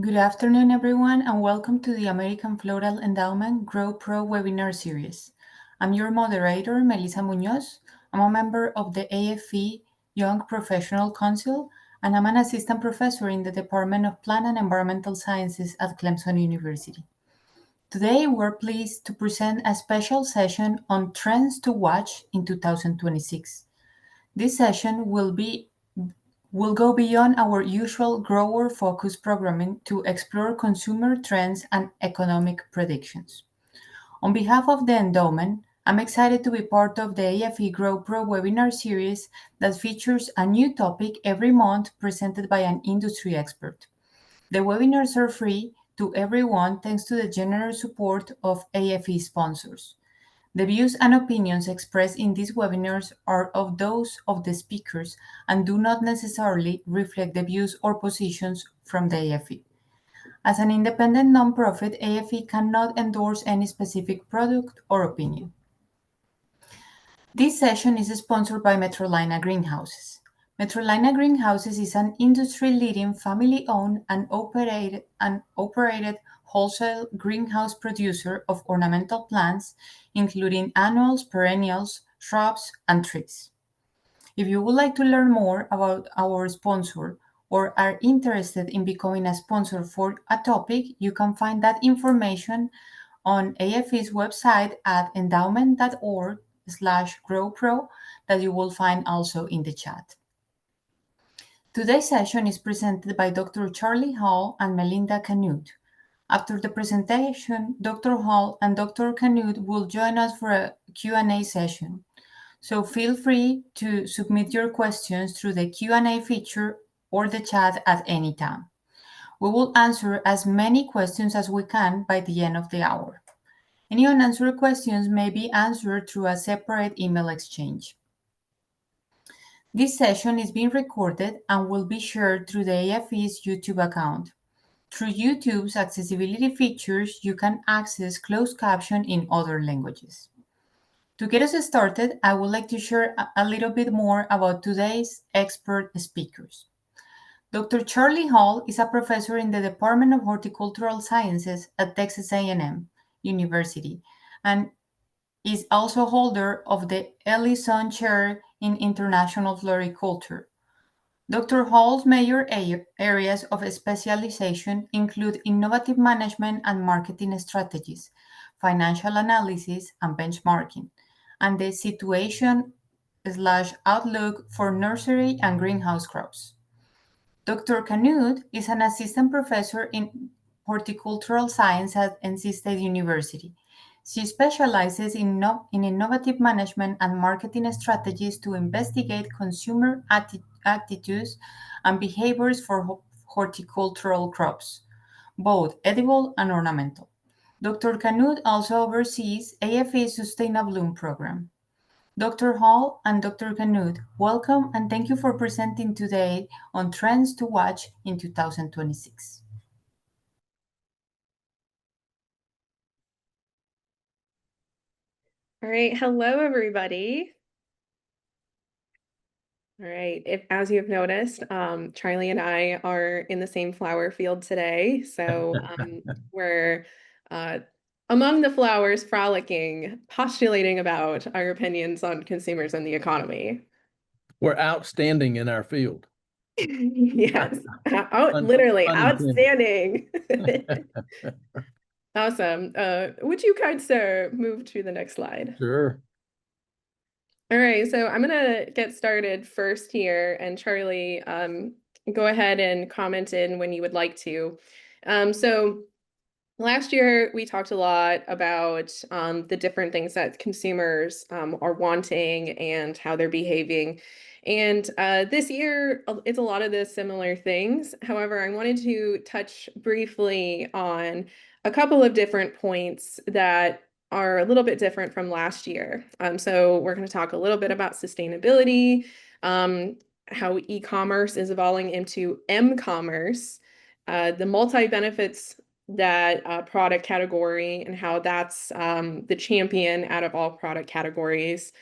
Good afternoon, everyone, and welcome to the American Floral Endowment Grow Pro webinar series. I'm your moderator, Melissa Munoz. I'm a member of the AFE Young Professional Council, and I'm an assistant professor in the Department of Plant and Environmental Sciences at Clemson University. Today, we're pleased to present a special session on trends to watch in 2026. This session will go beyond our usual grower-focused programming to explore consumer trends and economic predictions. On behalf of the Endowment, I'm excited to be part of the AFE Grow Pro webinar series that features a new topic every month presented by an industry expert. The webinars are free to everyone thanks to the generous support of AFE sponsors. The views and opinions expressed in these webinars are of those of the speakers and do not necessarily reflect the views or positions from the AFE. As an independent nonprofit, AFE cannot endorse any specific product or opinion. This session is sponsored by Metrolina Greenhouses. Metrolina Greenhouses is an industry-leading family-owned and operated wholesale greenhouse producer of ornamental plants, including annuals, perennials, shrubs, and trees. If you would like to learn more about our sponsor or are interested in becoming a sponsor for a topic, you can find that information on AFE's website at endowment.org/growpro that you will find also in the chat. Today's session is presented by Dr. Charlie Hall and Melinda Canute. After the presentation, Dr. Hall and Dr. Canute will join us for a Q&A session. So feel free to submit your questions through the Q&A feature or the chat at any time. We will answer as many questions as we can by the end of the hour. Any unanswered questions may be answered through a separate email exchange. This session is being recorded and will be shared through the AFE's YouTube account. Through YouTube's accessibility features, you can access closed caption in other languages. To get us started, I would like to share a little bit more about today's expert speakers. Dr. Charlie Hall is a professor in the Department of Horticultural Sciences at Texas A&M University and is also holder of the Ellison Chair in International Floriculture. Dr. Hall's major areas of specialization include innovative management and marketing strategies, financial analysis and benchmarking, and the situation/outlook for nursery and greenhouse crops. Dr. Canute is an assistant professor in horticultural science at NC State University. She specializes in innovative management and marketing strategies to investigate consumer attitudes and behaviors for horticultural crops, both edible and ornamental. Dr. Canute also oversees AFE's Sustainable Bloom program. Dr. Hall and Dr. Canute, welcome and thank you for presenting today on trends to watch in 2026. All right, hello everybody. All right, as you have noticed, Charlie and I are in the same flower field today. So we're among the flowers frolicking, postulating about our opinions on consumers and the economy. We're outstanding in our field. Yes, literally outstanding. Awesome. Would you, kind sir, move to the next slide? Sure. All right, so I'm gonna get started first here, and Charlie, go ahead and comment in when you would like to. So last year we talked a lot about the different things that consumers are wanting and how they're behaving. And this year, it's a lot of the similar things. However, I wanted to touch briefly on a couple of different points that are a little bit different from last year. So we're going to talk a little bit about sustainability, how e-commerce is evolving into m-commerce, the multi-benefits that product category and how that's the champion out of all product categories,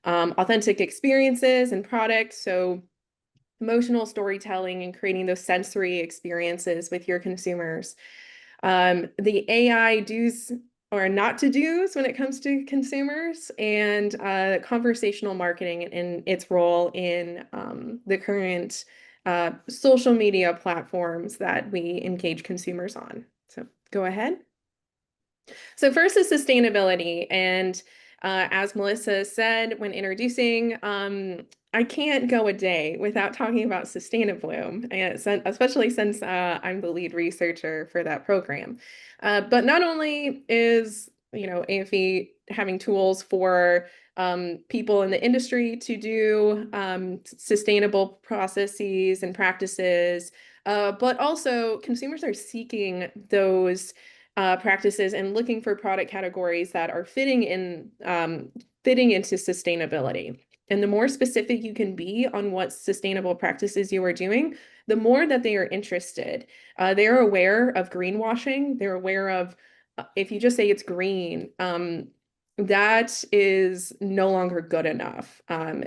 authentic experiences and products. So emotional storytelling and creating those sensory experiences with your consumers. The AI do's or not to do's when it comes to consumers, and conversational marketing and its role in the current social media platforms that we engage consumers on. So go ahead. So first is sustainability. And as Melissa said when introducing, I can't go a day without talking about Sustainabloom, and especially since I'm the lead researcher for that program. But not only is, AFE having tools for people in the industry to do sustainable processes and practices, but also consumers are seeking those practices and looking for product categories that are fitting into sustainability. And the more specific you can be on what sustainable practices you are doing, the more that they are interested. They're aware of greenwashing. They're aware of if you just say it's green, that is no longer good enough.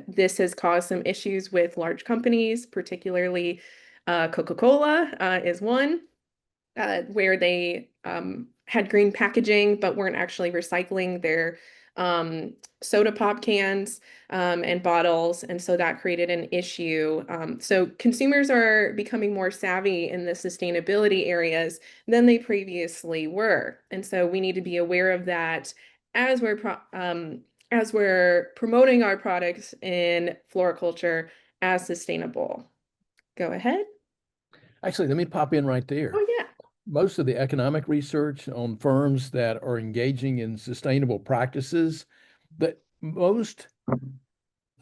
This has caused some issues with large companies, particularly Coca-Cola is one. Where they had green packaging but weren't actually recycling their soda pop cans and bottles. And so that created an issue. So consumers are becoming more savvy in the sustainability areas than they previously were. And so we need to be aware of that as we're promoting our products in floriculture as sustainable. Go ahead. Actually, let me pop in right there. Oh, yeah. Most of the economic research on firms that are engaging in sustainable practices, that most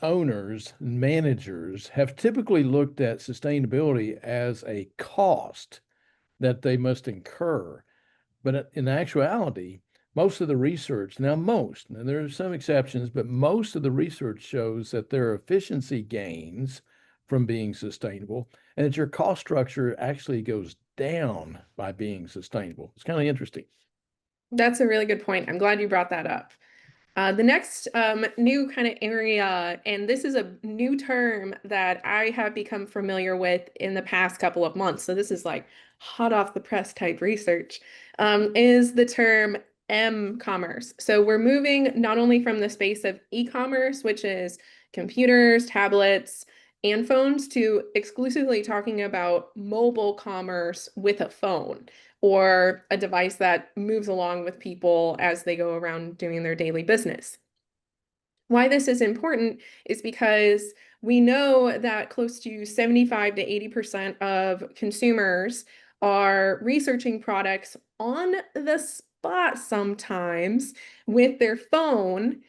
owners and managers have typically looked at sustainability as a cost that they must incur. But in actuality, most of the research, now there are some exceptions, but most of the research shows that there are efficiency gains from being sustainable and that your cost structure actually goes down by being sustainable. It's kind of interesting. That's a really good point. I'm glad you brought that up. The next new kind of area, and this is a new term that I have become familiar with in the past couple of months, so this is like hot off the press type research, is the term m-commerce. So we're moving not only from the space of e-commerce, which is computers, tablets, and phones, to exclusively talking about mobile commerce with a phone or a device that moves along with people as they go around doing their daily business. Why this is important is because we know that close to 75 to 80% of consumers are researching products on the spot sometimes with their phone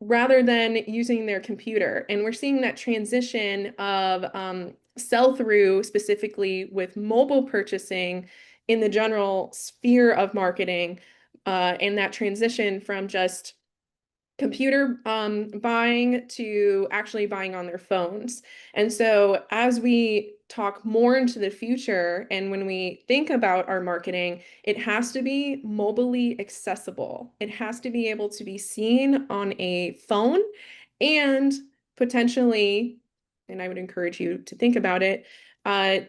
rather than using their computer. And we're seeing that transition of sell-through specifically with mobile purchasing in the general sphere of marketing, and that transition from just computer buying to actually buying on their phones. And so as we talk more into the future and when we think about our marketing, it has to be mobilely accessible. It has to be able to be seen on a phone and potentially, and I would encourage you to think about it,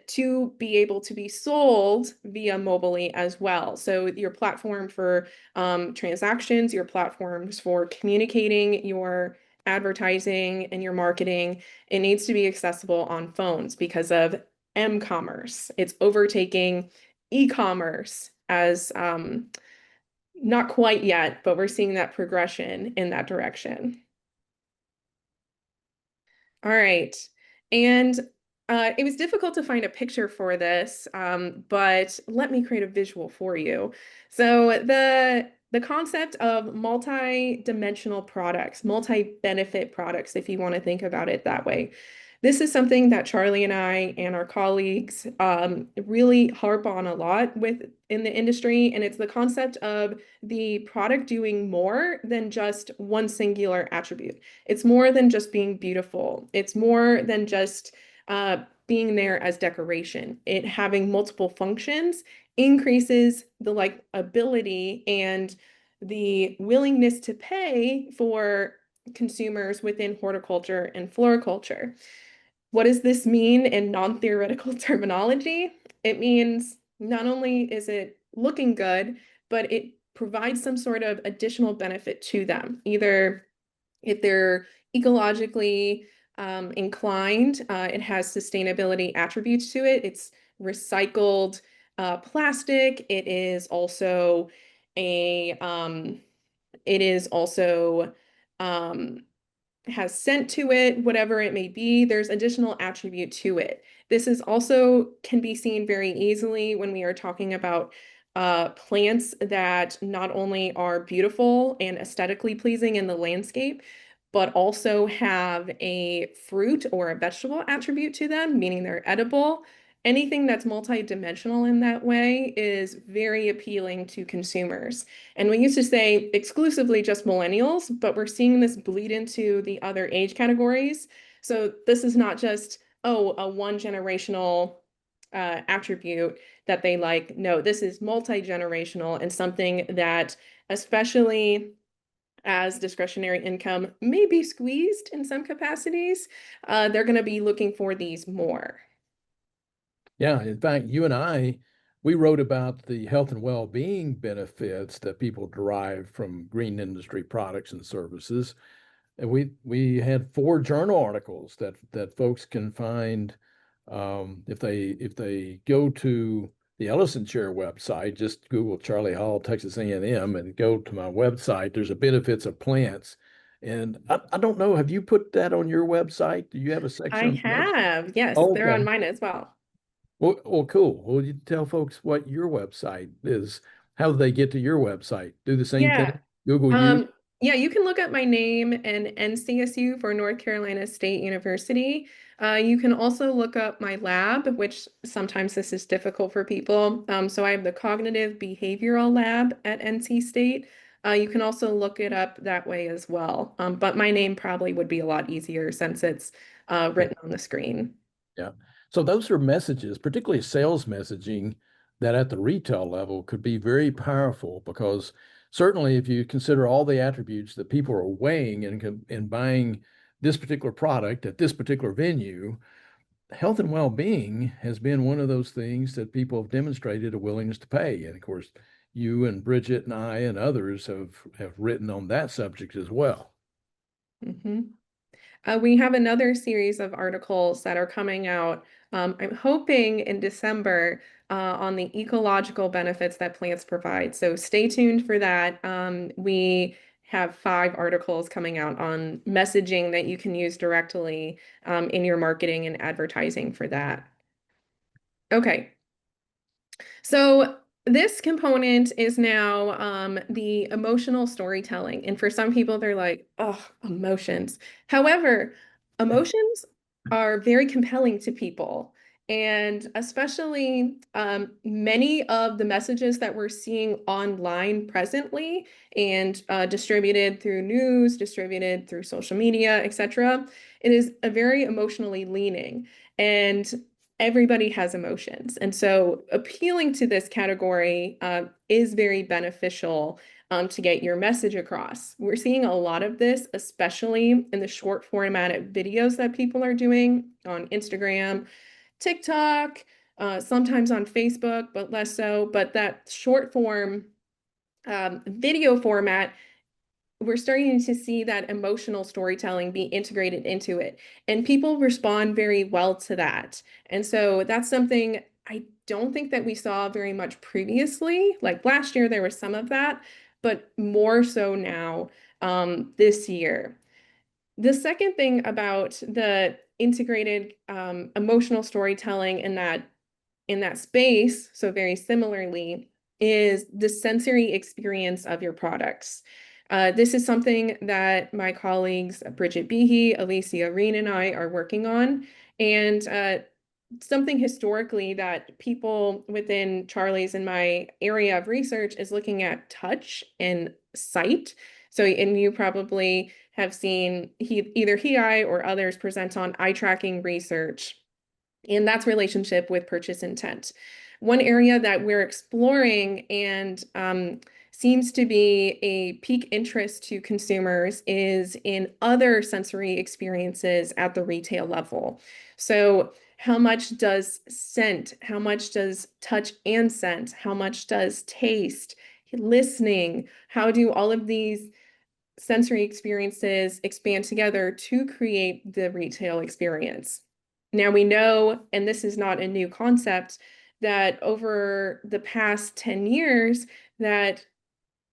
to be able to be sold via mobilely as well. So your platform for transactions, your platforms for communicating your advertising and your marketing, it needs to be accessible on phones because of m-commerce. It's overtaking e-commerce as not quite yet, but we're seeing that progression in that direction. All right. And it was difficult to find a picture for this, but let me create a visual for you. So the concept of multi-dimensional products, multi-benefit products, if you want to think about it that way. This is something that Charlie and I and our colleagues really harp on a lot in the industry, and it's the concept of the product doing more than just one singular attribute. It's more than just being beautiful. It's more than just being there as decoration. It having multiple functions increases the likability and the willingness to pay for consumers within horticulture and floriculture. what does this mean in non-theoretical terminology? It means not only is it looking good, but it provides some sort of additional benefit to them. Either if they're ecologically inclined, it has sustainability attributes to it. It's recycled plastic. It is also um, has scent to it, whatever it may be. There's additional attribute to it. This is also can be seen very easily when we are talking about plants that not only are beautiful and aesthetically pleasing in the landscape, but also have a fruit or a vegetable attribute to them, meaning they're edible. Anything that's multidimensional in that way is very appealing to consumers. And we used to say exclusively just millennials, but we're seeing this bleed into the other age categories. So this is not just, oh, a one generational attribute that they like. No, this is multi-generational and something that, especially as discretionary income may be squeezed in some capacities, they're going to be looking for these more. Yeah, in fact, you and I, we wrote about the health and well-being benefits that people derive from green industry products and services. And we had 4 journal articles that folks can find if they go to the Ellison Chair website. Just Google Charlie Hall, Texas A&M, and go to my website. There's a benefits of plants. And I don't know, have you put that on your website? Do you have a section I on plants? have, yes, Oh, they're on okay. mine as well. Well, cool. Well, you tell folks what your website is. How do they get to your website? Do the same Yeah. thing? Google you? Um, yeah, you can look up my name and NCSU for North Carolina State University. You can also look up my lab, which sometimes this is difficult for people. So I have the Cognitive Behavioral Lab at NC State. You can also look it up that way as well. But my name probably would be a lot easier since it's written on the screen. Yeah. So those are messages, particularly sales messaging, that at the retail level could be very powerful, because certainly if you consider all the attributes that people are weighing in buying this particular product at this particular venue, health and well-being has been one of those things that people have demonstrated a willingness to pay. And of course, you and Bridget and I and others have written on that subject as well. Mm-hmm. We have another series of articles that are coming out, I'm hoping in December, on the ecological benefits that plants provide. So stay tuned for that. We have 5 articles coming out on messaging that you can use directly in your marketing and advertising for that. Okay. So this component is now the emotional storytelling. And for some people, they're like, oh, emotions. However, emotions are very compelling to people. And especially many of the messages that we're seeing online presently and distributed through news, distributed through social media, etc., it is a very emotionally leaning. And everybody has emotions. And so appealing to this category is very beneficial to get your message across. We're seeing a lot of this, especially in the short formatted videos that people are doing on Instagram, TikTok, sometimes on Facebook, but less so. But that short form video format, we're starting to see that emotional storytelling be integrated into it. And people respond very well to that. And so that's something I don't think that we saw very much previously. Like last year, there was some of that, but more so now this year. The second thing about the integrated emotional storytelling in that space, so very similarly, is the sensory experience of your products. This is something that my colleagues, Bridget Behe, Alicia Reen, and I are working on. And something historically that people within Charlie's and my area of research is looking at touch and sight. So, and you probably have seen either I or others present on eye tracking research, and that's relationship with purchase intent. One area that we're exploring and seems to be a peak interest to consumers is in other sensory experiences at the retail level. So how much does scent, how much does touch and scent, how much does taste, listening, how do all of these sensory experiences expand together to create the retail experience? Now we know, and this is not a new concept, that over the past 10 years, that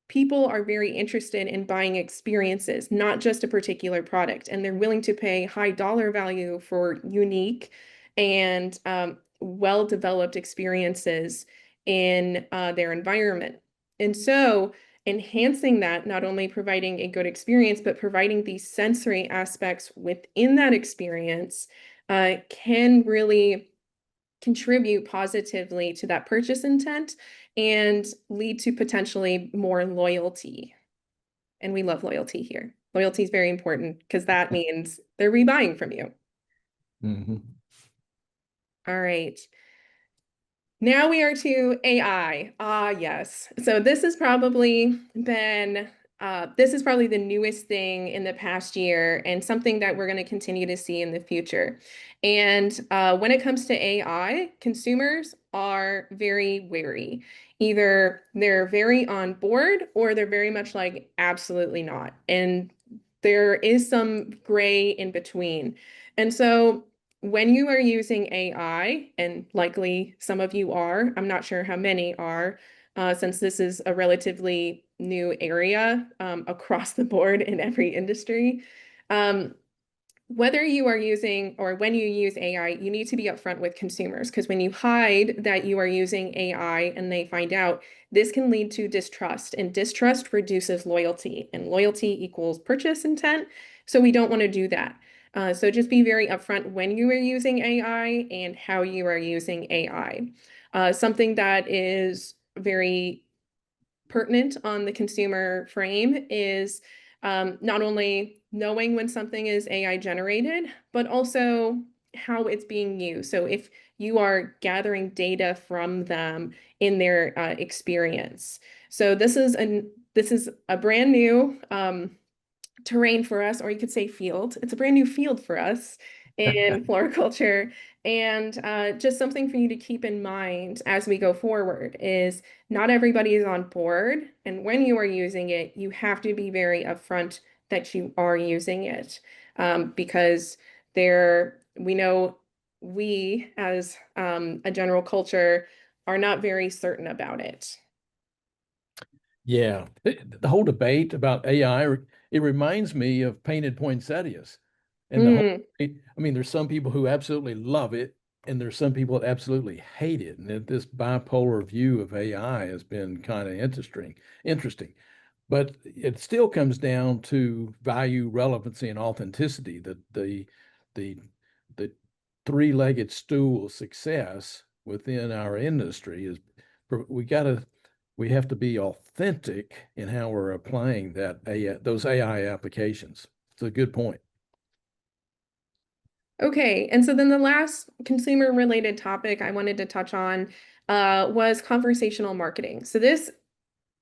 people are very interested in buying experiences, not just a particular product, and they're willing to pay high dollar value for unique and well-developed experiences in their environment. And so enhancing that, not only providing a good experience, but providing these sensory aspects within that experience can really contribute positively to that purchase intent and lead to potentially more loyalty. And we love loyalty here. Loyalty is very important because that means they're rebuying from you. Mm-hmm. All right. Now we are to AI. Ah, yes. So this has probably been this is probably the newest thing in the past year and something that we're going to continue to see in the future. And when it comes to AI, consumers are very wary. Either they're very on board or they're very much like, absolutely not. And there is some gray in between. And so when you are using AI, and likely some of you are, I'm not sure how many are, since this is a relatively new area across the board in every industry. Whether you are using or when you use AI, you need to be upfront with consumers, because when you hide that you are using AI and they find out, this can lead to distrust, and distrust reduces loyalty, and loyalty equals purchase intent. So we don't want to do that. So just be very upfront when you are using AI and how you are using AI. Something that is very pertinent on the consumer frame is not only knowing when something is AI generated, but also how it's being used. So if you are gathering data from them in their experience. So this is a brand new terrain for us, or you could say field. It's a brand new field for us in floriculture. And just something for you to keep in mind as we go forward is not everybody is on board. And when you are using it, you have to be very upfront that you are using it because we know we as a general culture are not very certain about it. Yeah, the whole debate about AI, it reminds me of painted poinsettias. And I mean, there's some people who absolutely love it, and there's some people that absolutely hate it. And this bipolar view of AI has been kind of interesting. But it still comes down to value, relevancy, and authenticity. The three-legged stool of success within our industry is we have to be authentic in how we're applying those AI applications. It's a good point. Okay, and so then the last consumer-related topic I wanted to touch on was conversational marketing. So this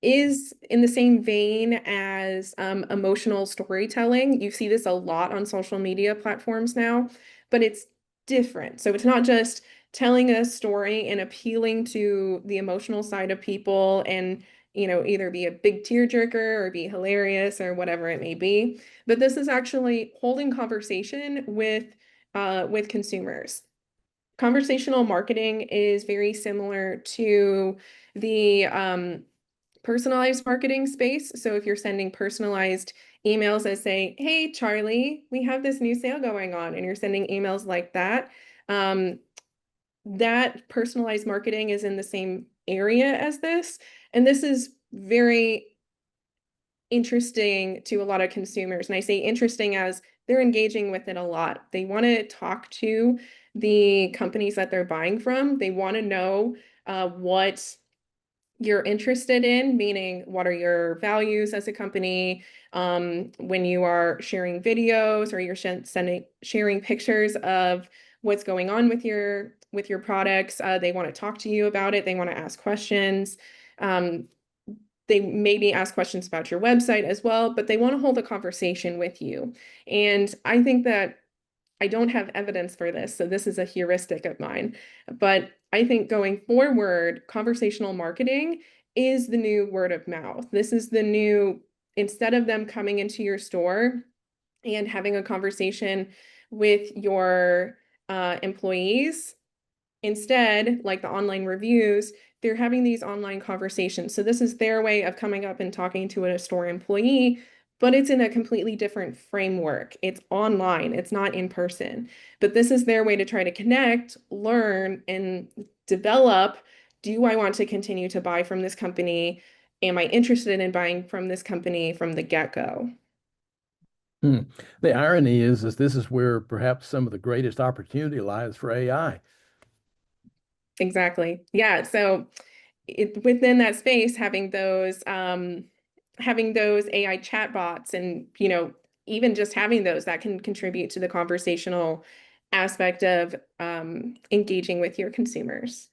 is in the same vein as emotional storytelling. You see this a lot on social media platforms now, but it's different. So it's not just telling a story and appealing to the emotional side of people and either be a big tearjerker or be hilarious or whatever it may be. But this is actually holding conversation with consumers. Conversational marketing is very similar to the personalized marketing space. So if you're sending personalized emails that say, hey, Charlie, we have this new sale going on, and you're sending emails like that, that personalized marketing is in the same area as this. And this is very interesting to a lot of consumers. And I say interesting as they're engaging with it a lot. They want to talk to the companies that they're buying from. They want to know what you're interested in, meaning what are your values as a company, when you are sharing videos or you're sharing pictures of what's going on with your products. They want to talk to you about it. They want to ask questions. they maybe ask questions about your website as well, but they want to hold a conversation with you. And I think that I don't have evidence for this, so this is a heuristic of mine. But I think going forward, conversational marketing is the new word of mouth. This is the new, instead of them coming into your store and having a conversation with your employees, instead, like the online reviews, they're having these online conversations. So this is their way of coming up and talking to a store employee, but it's in a completely different framework. It's online, it's not in person. But this is their way to try to connect, learn, and develop. Do I want to continue to buy from this company? Am I interested in buying from this company from the get-go? The irony is this is where perhaps some of the greatest opportunity lies for AI. Exactly. Yeah. So within that space, having those AI chatbots and, even just having those that can contribute to the conversational aspect of engaging with your consumers.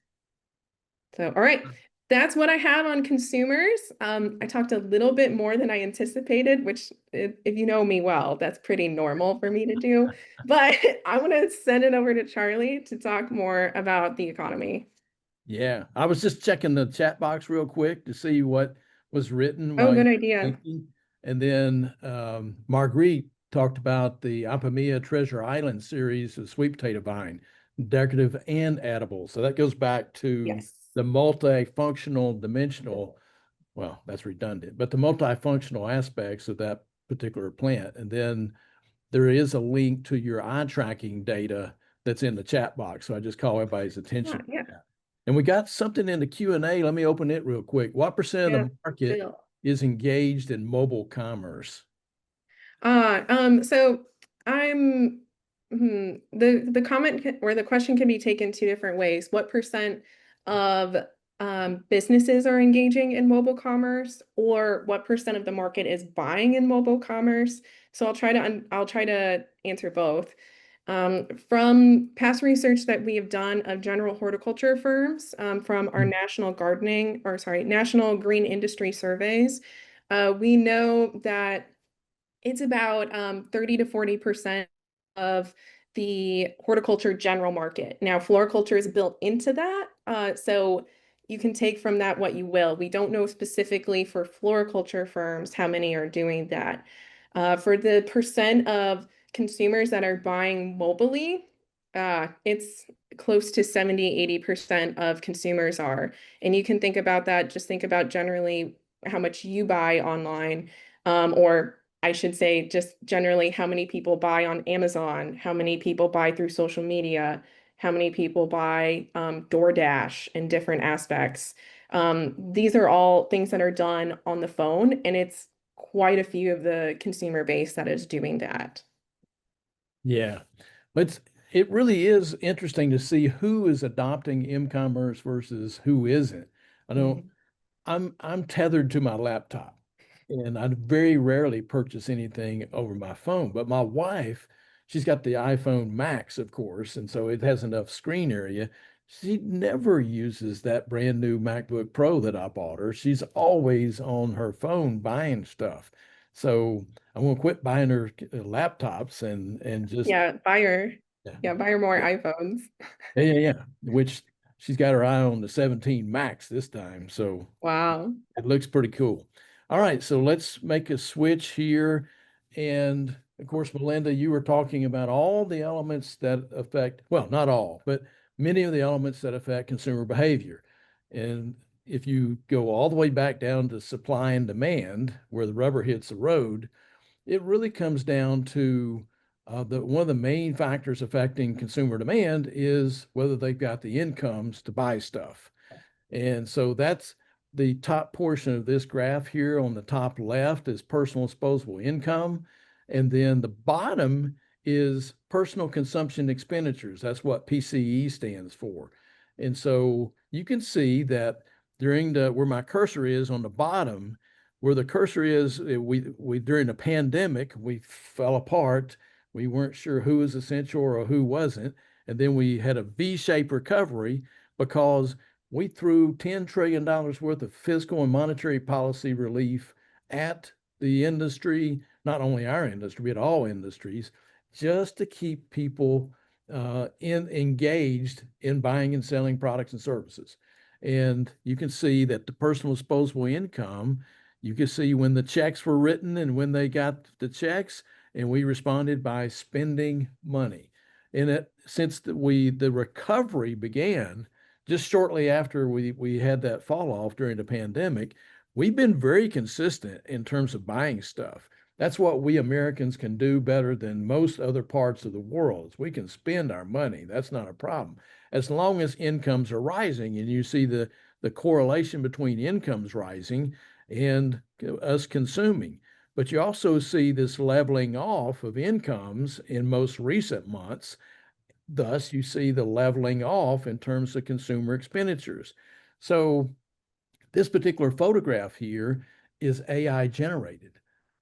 So, all right. That's what I have on consumers. I talked a little bit more than I anticipated, which if you know me well, that's pretty normal for me to do. But I want to send it over to Charlie to talk more about the economy. Yeah, I was just checking the chat box real quick to see what was written Oh, while you good were idea. thinking. And then Marguerite talked about the Apamea Treasure Island series of sweet potato vine, decorative and edible. So that goes back to Yes. the multifunctional dimensional, well, that's redundant, but the multifunctional aspects of that particular plant. And then there is a link to your eye tracking data that's in the chat box. So I just call everybody's attention. Yeah. And we got something in the Q&A. Let me open it real quick. What percent of Yeah. the market is engaged in mobile commerce? So I'm the comment or the question can be taken two different ways. What percent of businesses are engaging in mobile commerce, or what percent of the market is buying in mobile commerce? So I'll try to answer both. From past research that we have done of general horticulture firms, from our National Green Industry Surveys, we know that it's about 30 to 40% of the horticulture general market. Now, floriculture is built into that, so you can take from that what you will. We don't know specifically for floriculture firms how many are doing that. For the percent of consumers that are buying mobilely, it's close to 70–80% of consumers are. And you can think about that, just think about generally how much you buy online, or I should say just generally how many people buy on Amazon, how many people buy through social media, how many people buy DoorDash in different aspects. These are all things that are done on the phone, and it's quite a few of the consumer base that is doing that. Yeah, it really is interesting to see who is adopting m-commerce versus who isn't. I know I'm tethered to my laptop, and I very rarely purchase anything over my phone. But my wife, she's got the iPhone Max, of course, and so it has enough screen area. She never uses that brand new MacBook Pro that I bought her. She's always on her phone buying stuff. So I'm gonna quit buying her laptops and just Buy her more iPhones. yeah. Which she's got her eye on the 17 Max this time. So Wow. it looks pretty cool. All right, so let's make a switch here. And of course, Melinda, you were talking about all the elements that affect, well, not all, but many of the elements that affect consumer behavior. And if you go all the way back down to supply and demand, where the rubber hits the road, it really comes down to one of the main factors affecting consumer demand is whether they've got the incomes to buy stuff. And so that's the top portion of this graph here on the top left is personal disposable income. And then the bottom is personal consumption expenditures. That's what PCE stands for. And so you can see that where my cursor is on the bottom, where the cursor is, we during the pandemic, we fell apart. We weren't sure who was essential or who wasn't. And then we had a V-shaped recovery because we threw $10 trillion worth of fiscal and monetary policy relief at the industry, not only our industry, but all industries, just to keep people engaged in buying and selling products and services. And you can see that the personal disposable income, you can see when the checks were written and when they got the checks, and we responded by spending money. And since the recovery began, just shortly after we had that fall off during the pandemic, we've been very consistent in terms of buying stuff. That's what we Americans can do better than most other parts of the world. We can spend our money. That's not a problem. As long as incomes are rising, and you see the correlation between incomes rising and us consuming. But you also see this leveling off of incomes in most recent months. Thus, you see the leveling off in terms of consumer expenditures. So this particular photograph here is AI generated.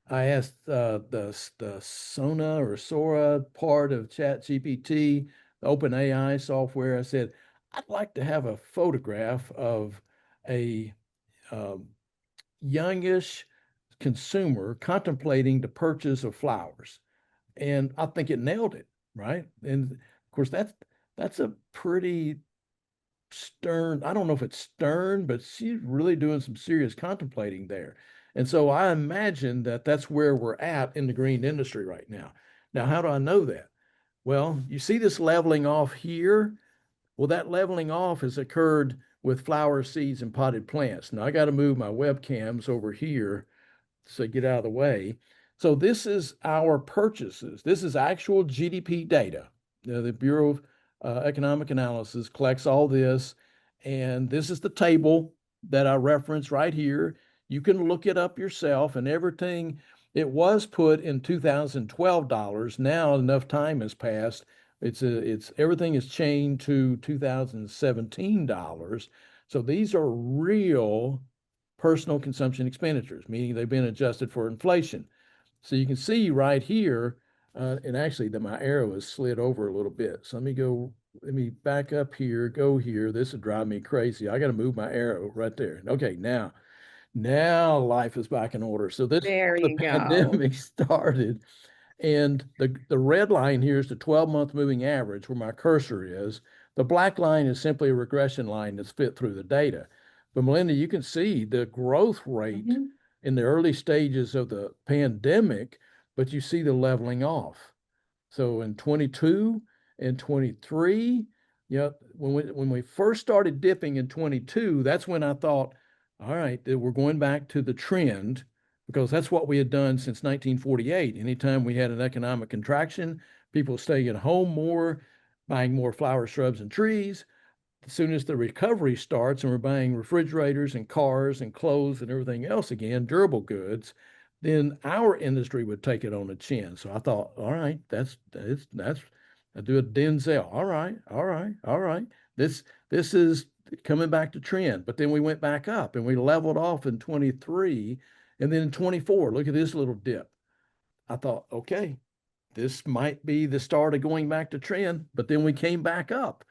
I asked the Sona or Sora part of ChatGPT, the OpenAI software. I said, I'd like to have a photograph of a youngish consumer contemplating the purchase of flowers. And I think it nailed it, right? And of course, that's a pretty stern, I don't know if it's stern, but she's really doing some serious contemplating there. And so I imagine that that's where we're at in the green industry right now. Now, how do I know that? Well, you see this leveling off here. Well, that leveling off has occurred with flower seeds and potted plants. Now I got to move my webcams over here so get out of the way. So this is our purchases. This is actual GDP data. The Bureau of Economic Analysis collects all this, and this is the table that I reference right here. You can look it up yourself, and everything, it was put in 2012 dollars. Now enough time has passed. It's everything is chained to 2017 dollars. So these are real personal consumption expenditures, meaning they've been adjusted for inflation. So you can see right here, and actually my arrow is slid over a little bit. So let me back up here, go here. This would drive me crazy. I got to move my arrow right there. Okay, now life is back in order. So this There the you go. pandemic started. And the red line here is the 12-month moving average where my cursor is. The black line is simply a regression line that's fit through the data. But Melinda, you can see the growth rate in the early stages of the pandemic, but you see the leveling off. So in 22 and 23, when we first started dipping in 22, that's when I thought, all right, we're going back to the trend, because that's what we had done since 1948. Anytime we had an economic contraction, people staying at home more, buying more flowers, shrubs, and trees. As soon as the recovery starts and we're buying refrigerators and cars and clothes and everything else again, durable goods, then our industry would take it on the chin. So I thought, all right, that's I do a Denzel. All right. This is coming back to trend. But then we went back up and we leveled off in 23. And then in 24, look at this little dip. I thought, okay, this might be the start of going back to trend, but then we came back up.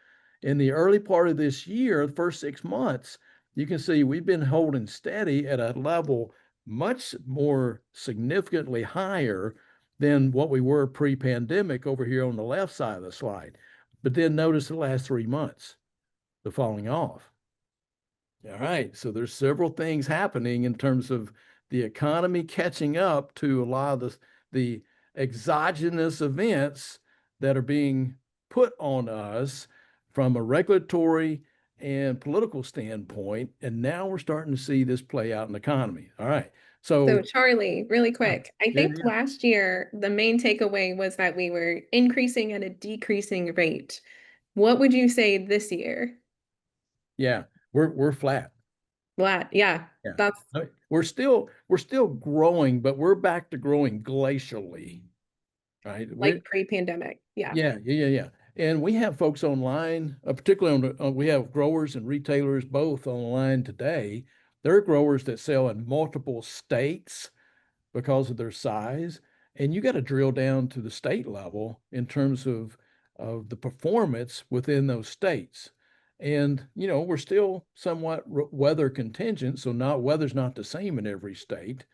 In the early part of this year, the first 6 months, you can see we've been holding steady at a level much more significantly higher than what we were pre-pandemic over here on the left side of the slide. But then notice the last 3 months, the falling off. All right, so there's several things happening in terms of the economy catching up to a lot of the exogenous events that are being put on us from a regulatory and political standpoint. And now we're starting to see this play out in the economy. All right. So Charlie, really quick, I think yeah. last year, the main takeaway was that we were increasing at a decreasing rate. What would you say this year? Yeah, we're flat. Flat, yeah. That's We're still growing, but we're back to growing glacially, right? like pre-pandemic. Yeah. Yeah. And we have folks online, particularly we have growers and retailers both online today. There are growers that sell in multiple states because of their size, and you got to drill down to the state level in terms of the performance within those states. And, you know, we're still somewhat weather contingent, so weather's not the same in every state.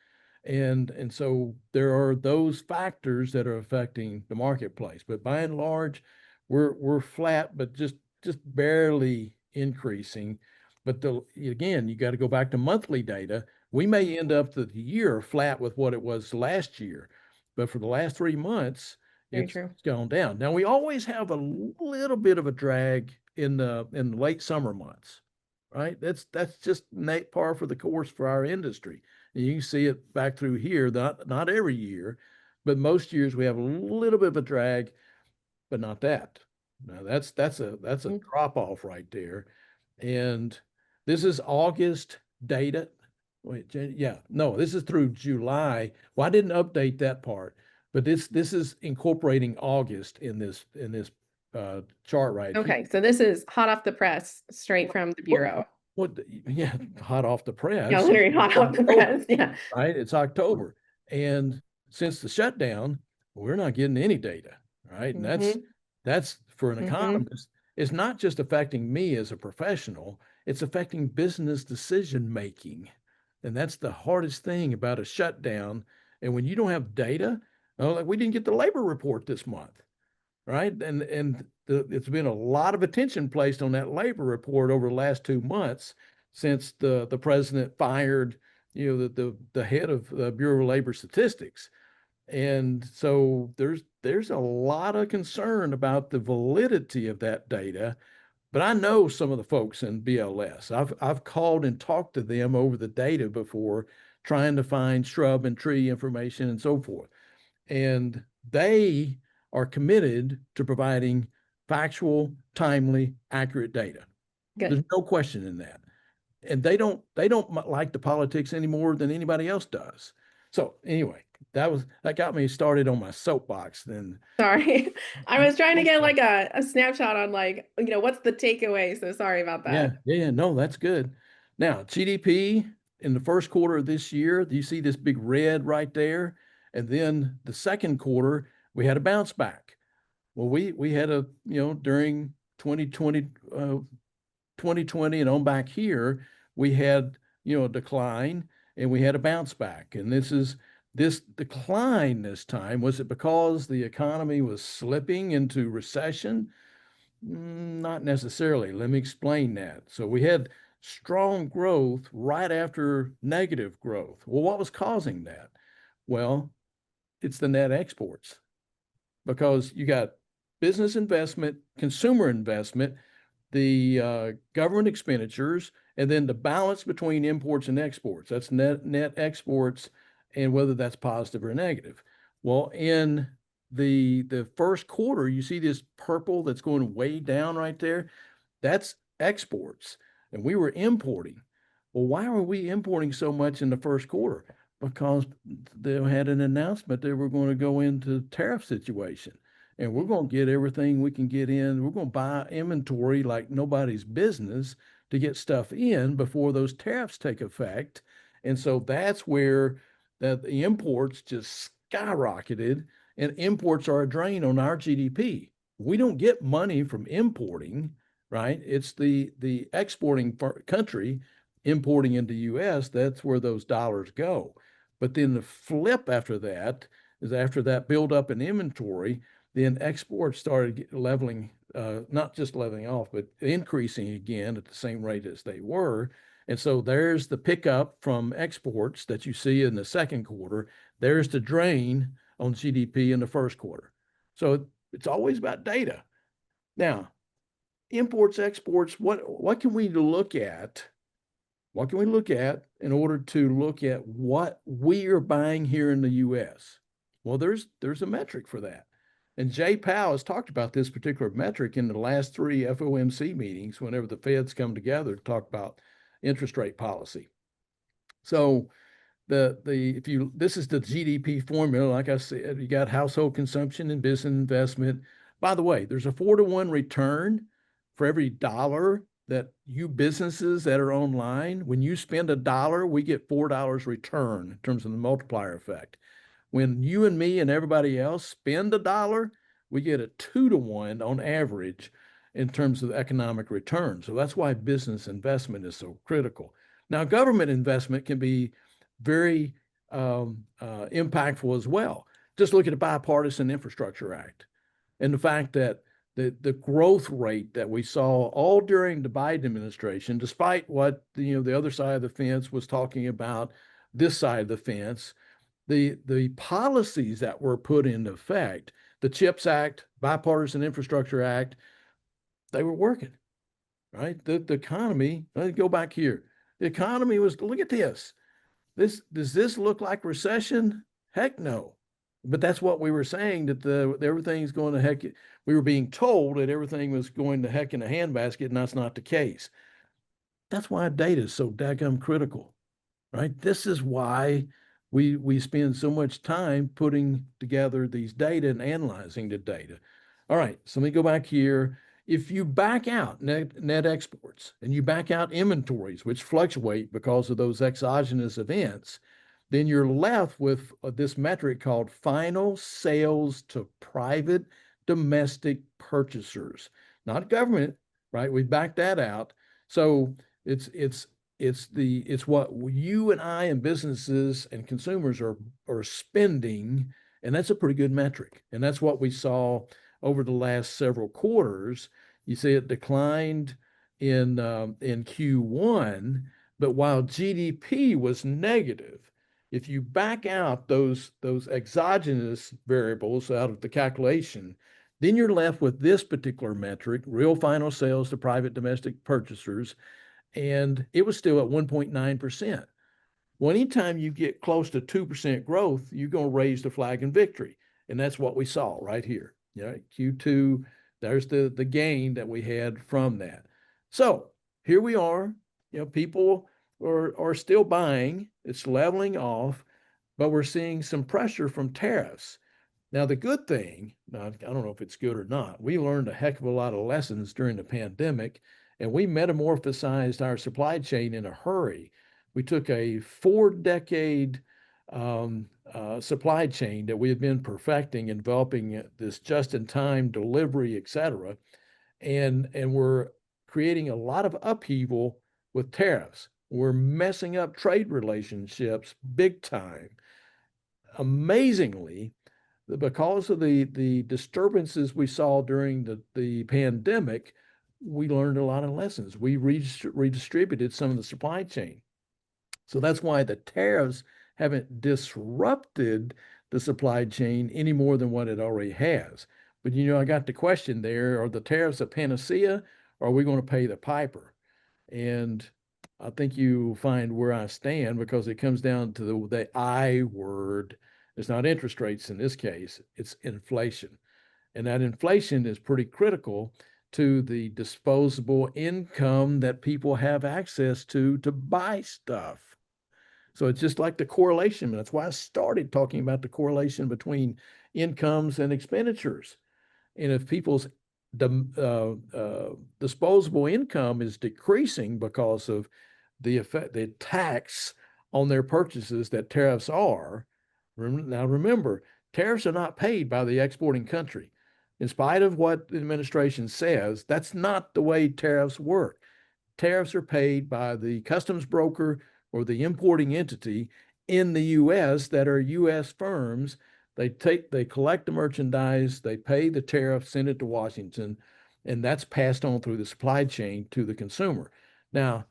And so there are those factors that are affecting the marketplace. But by and large, we're flat, but just barely increasing. But again, you got to go back to monthly data. We may end up the year flat with what it was last year, but for the last 3 months, Very it's true. gone down. Now we always have a little bit of a drag in the late summer months, right? That's just par for the course for our industry. And you can see it back through here, not every year, but most years we have a little bit of a drag, but not that. Now that's a drop off right there. And this is August data. Wait, yeah, no, this is through July. Well, I didn't update that part, but this is incorporating August in this chart right here. Okay, so this is hot off the press, straight from the Bureau. Yeah, hot off the press. Yeah, literally hot off the press. Yeah. Right? It's October. And since the shutdown, we're not getting any data, right? And that's for an economist, it's not just affecting me as a professional, it's affecting business decision making. And that's the hardest thing about a shutdown. And when you don't have data, like we didn't get the labor report this month, right? And it's been a lot of attention placed on that labor report over the last 2 months since the president fired, you know, the head of the Bureau of Labor Statistics. And so there's a lot of concern about the validity of that data. But I know some of the folks in BLS. I've called and talked to them over the data before, trying to find shrub and tree information and so forth. And they are committed to providing factual, timely, accurate data. Good. There's no question in that. And they don't like the politics any more than anybody else does. So anyway, that got me started on my soapbox then. Sorry. I was trying to get like a snapshot on like, you know, what's the takeaway? So sorry about that. Yeah, no, that's good. Now, GDP in the first quarter of this year, do you see this big red right there? And then the second quarter, we had a bounce back. Well, we had a, you know, during 2020 and on back here, we had, you know, a decline and we had a bounce back. And this decline this time, was it because the economy was slipping into recession? Not necessarily. Let me explain that. So we had strong growth right after negative growth. Well, what was causing that? Well, it's the net exports, because you got business investment, consumer investment, the government expenditures, and then the balance between imports and exports. That's net exports, and whether that's positive or negative. Well, in the first quarter, you see this purple that's going way down right there. That's exports, and we were importing. Well, why were we importing so much in the first quarter? Because they had an announcement they were going to go into tariff situation, and we're going to get everything we can get in. We're going to buy inventory like nobody's business to get stuff in before those tariffs take effect. And so that's where the imports just skyrocketed, and imports are a drain on our GDP. We don't get money from importing, right? It's the exporting country importing into US, that's where those dollars go. But then the flip after that is, after that buildup in inventory, then exports started leveling, not just leveling off, but increasing again at the same rate as they were. And so there's the pickup from exports that you see in the second quarter. There's the drain on GDP in the first quarter. So it's always about data. Now, imports, exports, what can we look at? What can we look at in order to look at what we are buying here in the US? Well, there's a metric for that. And Jay Powell has talked about this particular metric in the last 3 FOMC meetings, whenever the Feds come together to talk about interest rate policy. So this is the GDP formula. Like I said, you got household consumption and business investment. By the way, there's a 4-to-1 return for every dollar that you businesses that are online. When you spend $1, we get $4 return in terms of the multiplier effect. When you and me and everybody else spend $1, we get a 2-to-1 on average in terms of economic return. So that's why business investment is so critical. Now, government investment can be very impactful as well. Just look at the Bipartisan Infrastructure Act and the fact that the growth rate that we saw all during the Biden administration, despite what the other side of the fence was talking about, this side of the fence, the policies that were put into effect, the CHIPS Act, Bipartisan Infrastructure Act, they were working, right? The economy, let's go back here. The economy was, look at this. Does this look like recession? Heck no. But that's what we were saying, that everything's going to heck. We were being told that everything was going to heck in a handbasket, and that's not the case. That's why data is so daggum critical, right? This is why we spend so much time putting together these data and analyzing the data. All right, so let me go back here. If you back out net exports and you back out inventories, which fluctuate because of those exogenous events, then you're left with this metric called final sales to private domestic purchasers, not government, right? We backed that out. So it's what you and I and businesses and consumers are spending, and that's a pretty good metric. And that's what we saw over the last several quarters. You see it declined in Q1, but while GDP was negative, if you back out those exogenous variables out of the calculation, then you're left with this particular metric, real final sales to private domestic purchasers, and it was still at 1.9%. Well, anytime you get close to 2% growth, you're going to raise the flag in victory. And that's what we saw right here. Q2, there's the gain that we had from that. So here we are. People are still buying. It's leveling off, but we're seeing some pressure from tariffs. Now, the good thing, I don't know if it's good or not, we learned a heck of a lot of lessons during the pandemic, and we metamorphosized our supply chain in a hurry. We took a 4-decade supply chain that we had been perfecting and developing this just-in-time delivery, et cetera, and we're creating a lot of upheaval with tariffs. We're messing up trade relationships big time. Amazingly, because of the disturbances we saw during the pandemic, we learned a lot of lessons. We redistributed some of the supply chain. So that's why the tariffs haven't disrupted the supply chain any more than what it already has. But I got the question there, are the tariffs a panacea, or are we going to pay the piper? And I think you find where I stand, because it comes down to the I word. It's not interest rates in this case, it's inflation. And that inflation is pretty critical to the disposable income that people have access to buy stuff. So it's just like the correlation. That's why I started talking about the correlation between incomes and expenditures. And if people's disposable income is decreasing because of the tax on their purchases that tariffs are. Now remember, tariffs are not paid by the exporting country. In spite of what the administration says, that's not the way tariffs work. Tariffs are paid by the customs broker or the importing entity in the U.S. that are U.S. firms. They collect the merchandise, they pay the tariff, send it to Washington, and that's passed on through the supply chain to the consumer. Now,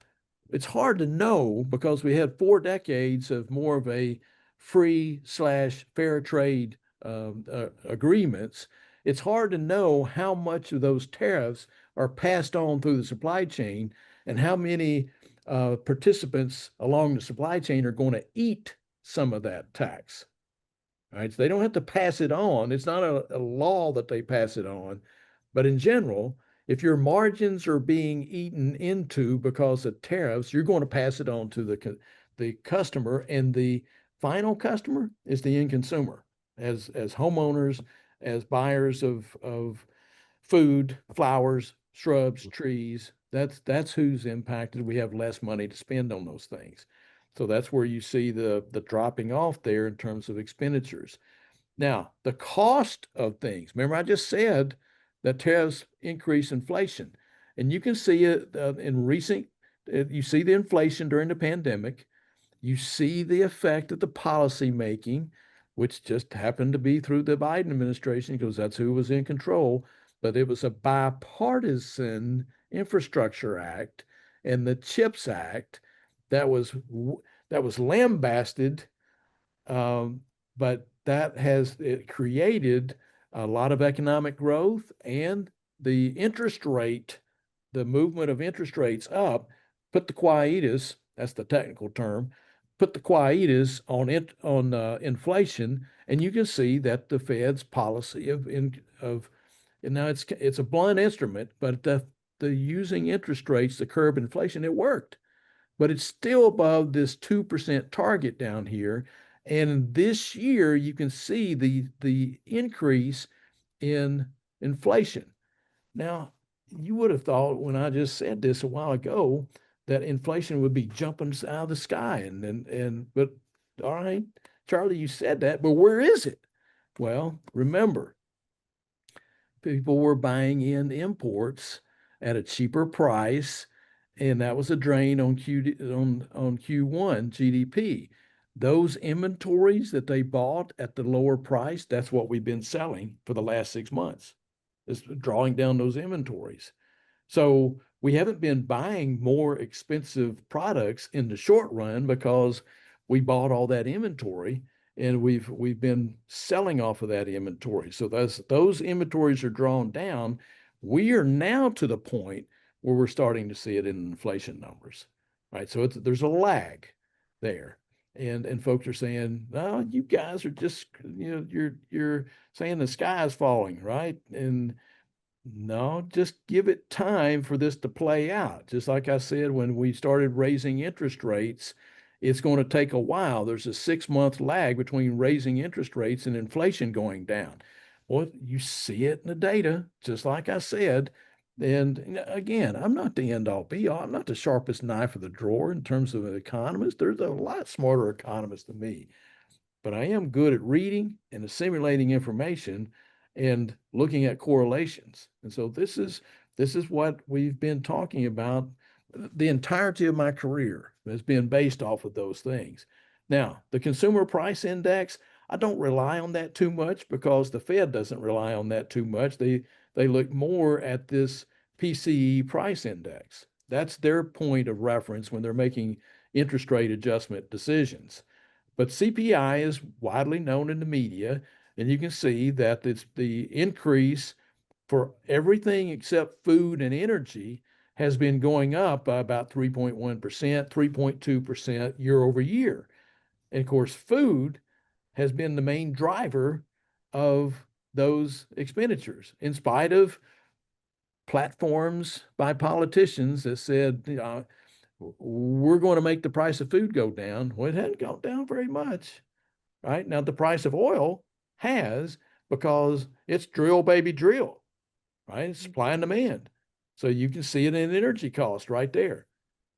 it's hard to know, because we had 4 decades of more of a free/fair trade agreements. It's hard to know how much of those tariffs are passed on through the supply chain and how many participants along the supply chain are going to eat some of that tax. Right? So they don't have to pass it on. It's not a law that they pass it on. But in general, if your margins are being eaten into because of tariffs, you're going to pass it on to the customer, and the final customer is the end consumer. As homeowners, as buyers of food, flowers, shrubs, trees, that's who's impacted. We have less money to spend on those things. So that's where you see the dropping off there in terms of expenditures. Now, the cost of things, remember I just said that tariffs increase inflation. And you can see it in recent, you see the inflation during the pandemic. You see the effect of the policy making, which just happened to be through the Biden administration because that's who was in control. But it was a bipartisan infrastructure act and the CHIPS Act that was lambasted, but that has it created a lot of economic growth, and the interest rate, the movement of interest rates up, put the quietus, that's the technical term, put the quietus on inflation, and you can see that the Fed's policy and now it's a blunt instrument, but the using interest rates to curb inflation, it worked, but it's still above this 2% target down here. And this year, you can see the increase in inflation. Now, you would have thought when I just said this a while ago that inflation would be jumping out of the sky, but all right, Charlie, you said that, but where is it? Well, remember, people were buying in imports at a cheaper price, and that was a drain on Q1 GDP. Those inventories that they bought at the lower price, that's what we've been selling for the last 6 months, is drawing down those inventories. So we haven't been buying more expensive products in the short run because we bought all that inventory, and we've been selling off of that inventory. So those inventories are drawn down. We are now to the point where we're starting to see it in inflation numbers, right? So there's a lag there, and folks are saying, "No, you guys are just you're saying the sky is falling, right?" And no, just give it time for this to play out. Just like I said, when we started raising interest rates, it's going to take a while. There's a 6-month lag between raising interest rates and inflation going down. Well, you see it in the data, just like I said. And again, I'm not the end all be all. I'm not the sharpest knife of the drawer in terms of an economist. There's a lot smarter economists than me, but I am good at reading and assimilating information and looking at correlations. And so this is what we've been talking about. The entirety of my career has been based off of those things. Now, the consumer price index, I don't rely on that too much because the Fed doesn't rely on that too much. They look more at this PCE price index. That's their point of reference when they're making interest rate adjustment decisions. But CPI is widely known in the media, and you can see that it's the increase for everything except food and energy has been going up by about 3.1%, 3.2% year over year. And of course, food has been the main driver of those expenditures, in spite of platforms by politicians that said, we're going to make the price of food go down. Well, it hasn't gone down very much, right? Now, the price of oil has, because it's drill, baby, drill, right? It's supply and demand. So you can see it in energy cost right there,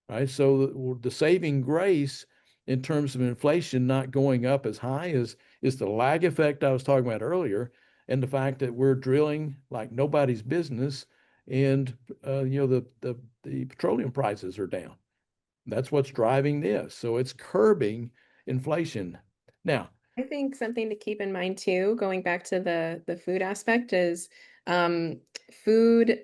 right? So the saving grace in terms of inflation not going up as high is the lag effect I was talking about earlier, and the fact that we're drilling like nobody's business, and the petroleum prices are down. That's what's driving this. So it's curbing inflation. Now, I think something to keep in mind too, going back to the food aspect, is food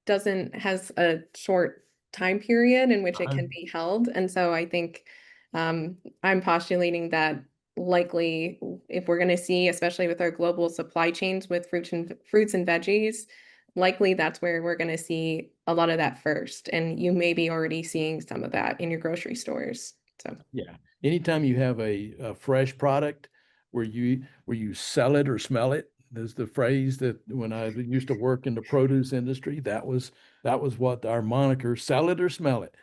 has a short time period in which it can be held. And so I think I'm postulating that likely if we're going to see, especially with our global supply chains with fruits and veggies, likely that's where we're going to see a lot of that first. And you may be already seeing some of that in your grocery stores. So yeah, anytime you have a fresh product where you sell it or smell it, there's the phrase that when I used to work in the produce industry, that was what our moniker, sell it or smell it.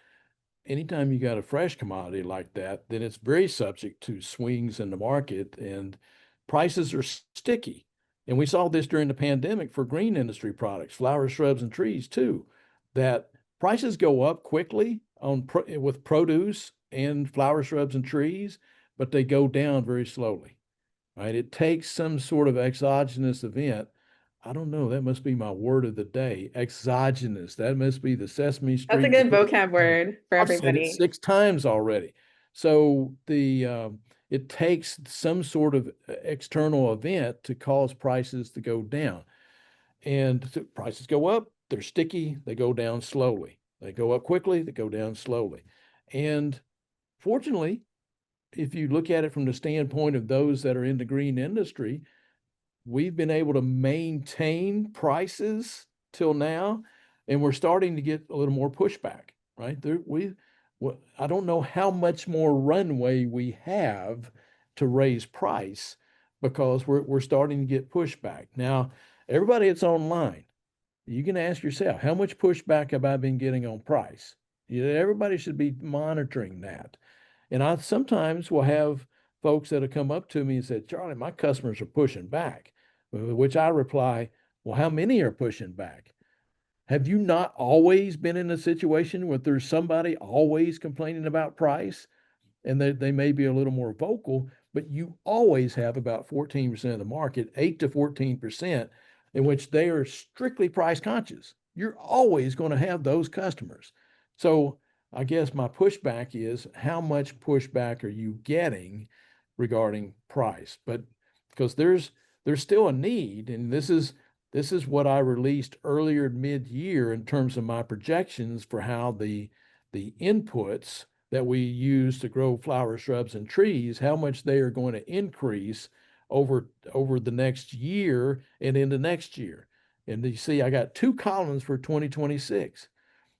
Anytime you got a fresh commodity like that, then it's very subject to swings in the market, and prices are sticky. And we saw this during the pandemic for green industry products, flowers, shrubs, and trees too, that prices go up quickly with produce and flowers, shrubs, and trees, but they go down very slowly, right? It takes some sort of exogenous event. I don't know, that must be my word of the day, exogenous. That must be the Sesame Street. That's a good vocab word for I've said it everybody. 6 times already. So it takes some sort of external event to cause prices to go down. And prices go up, they're sticky, they go down slowly. They go up quickly, they go down slowly. And fortunately, if you look at it from the standpoint of those that are in the green industry, we've been able to maintain prices till now, and we're starting to get a little more pushback, right? I don't know how much more runway we have to raise price because we're starting to get pushback. Now, everybody that's online, you can ask yourself, how much pushback have I been getting on price? Everybody should be monitoring that. And I sometimes will have folks that have come up to me and said, Charlie, my customers are pushing back, which I reply, well, how many are pushing back? Have you not always been in a situation where there's somebody always complaining about price? And they may be a little more vocal, but you always have about 14% of the market, 8 to 14%, in which they are strictly price conscious. You're always going to have those customers. So I guess my pushback is, how much pushback are you getting regarding price? But because there's still a need, and this is what I released earlier mid-year in terms of my projections for how the inputs that we use to grow flowers, shrubs, and trees, how much they are going to increase over the next year and into next year. And you see, I got 2 columns for 2026.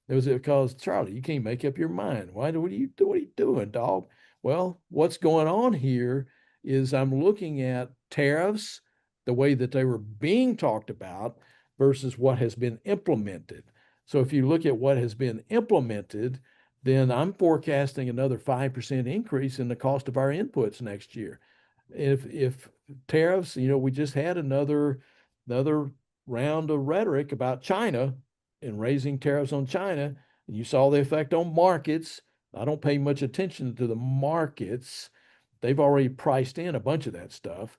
It was because, Charlie, you can't make up your mind. What are you doing, dog? Well, what's going on here is I'm looking at tariffs, the way that they were being talked about versus what has been implemented. So if you look at what has been implemented, then I'm forecasting another 5% increase in the cost of our inputs next year. If tariffs, we just had another round of rhetoric about China and raising tariffs on China, and you saw the effect on markets. I don't pay much attention to the markets. They've already priced in a bunch of that stuff.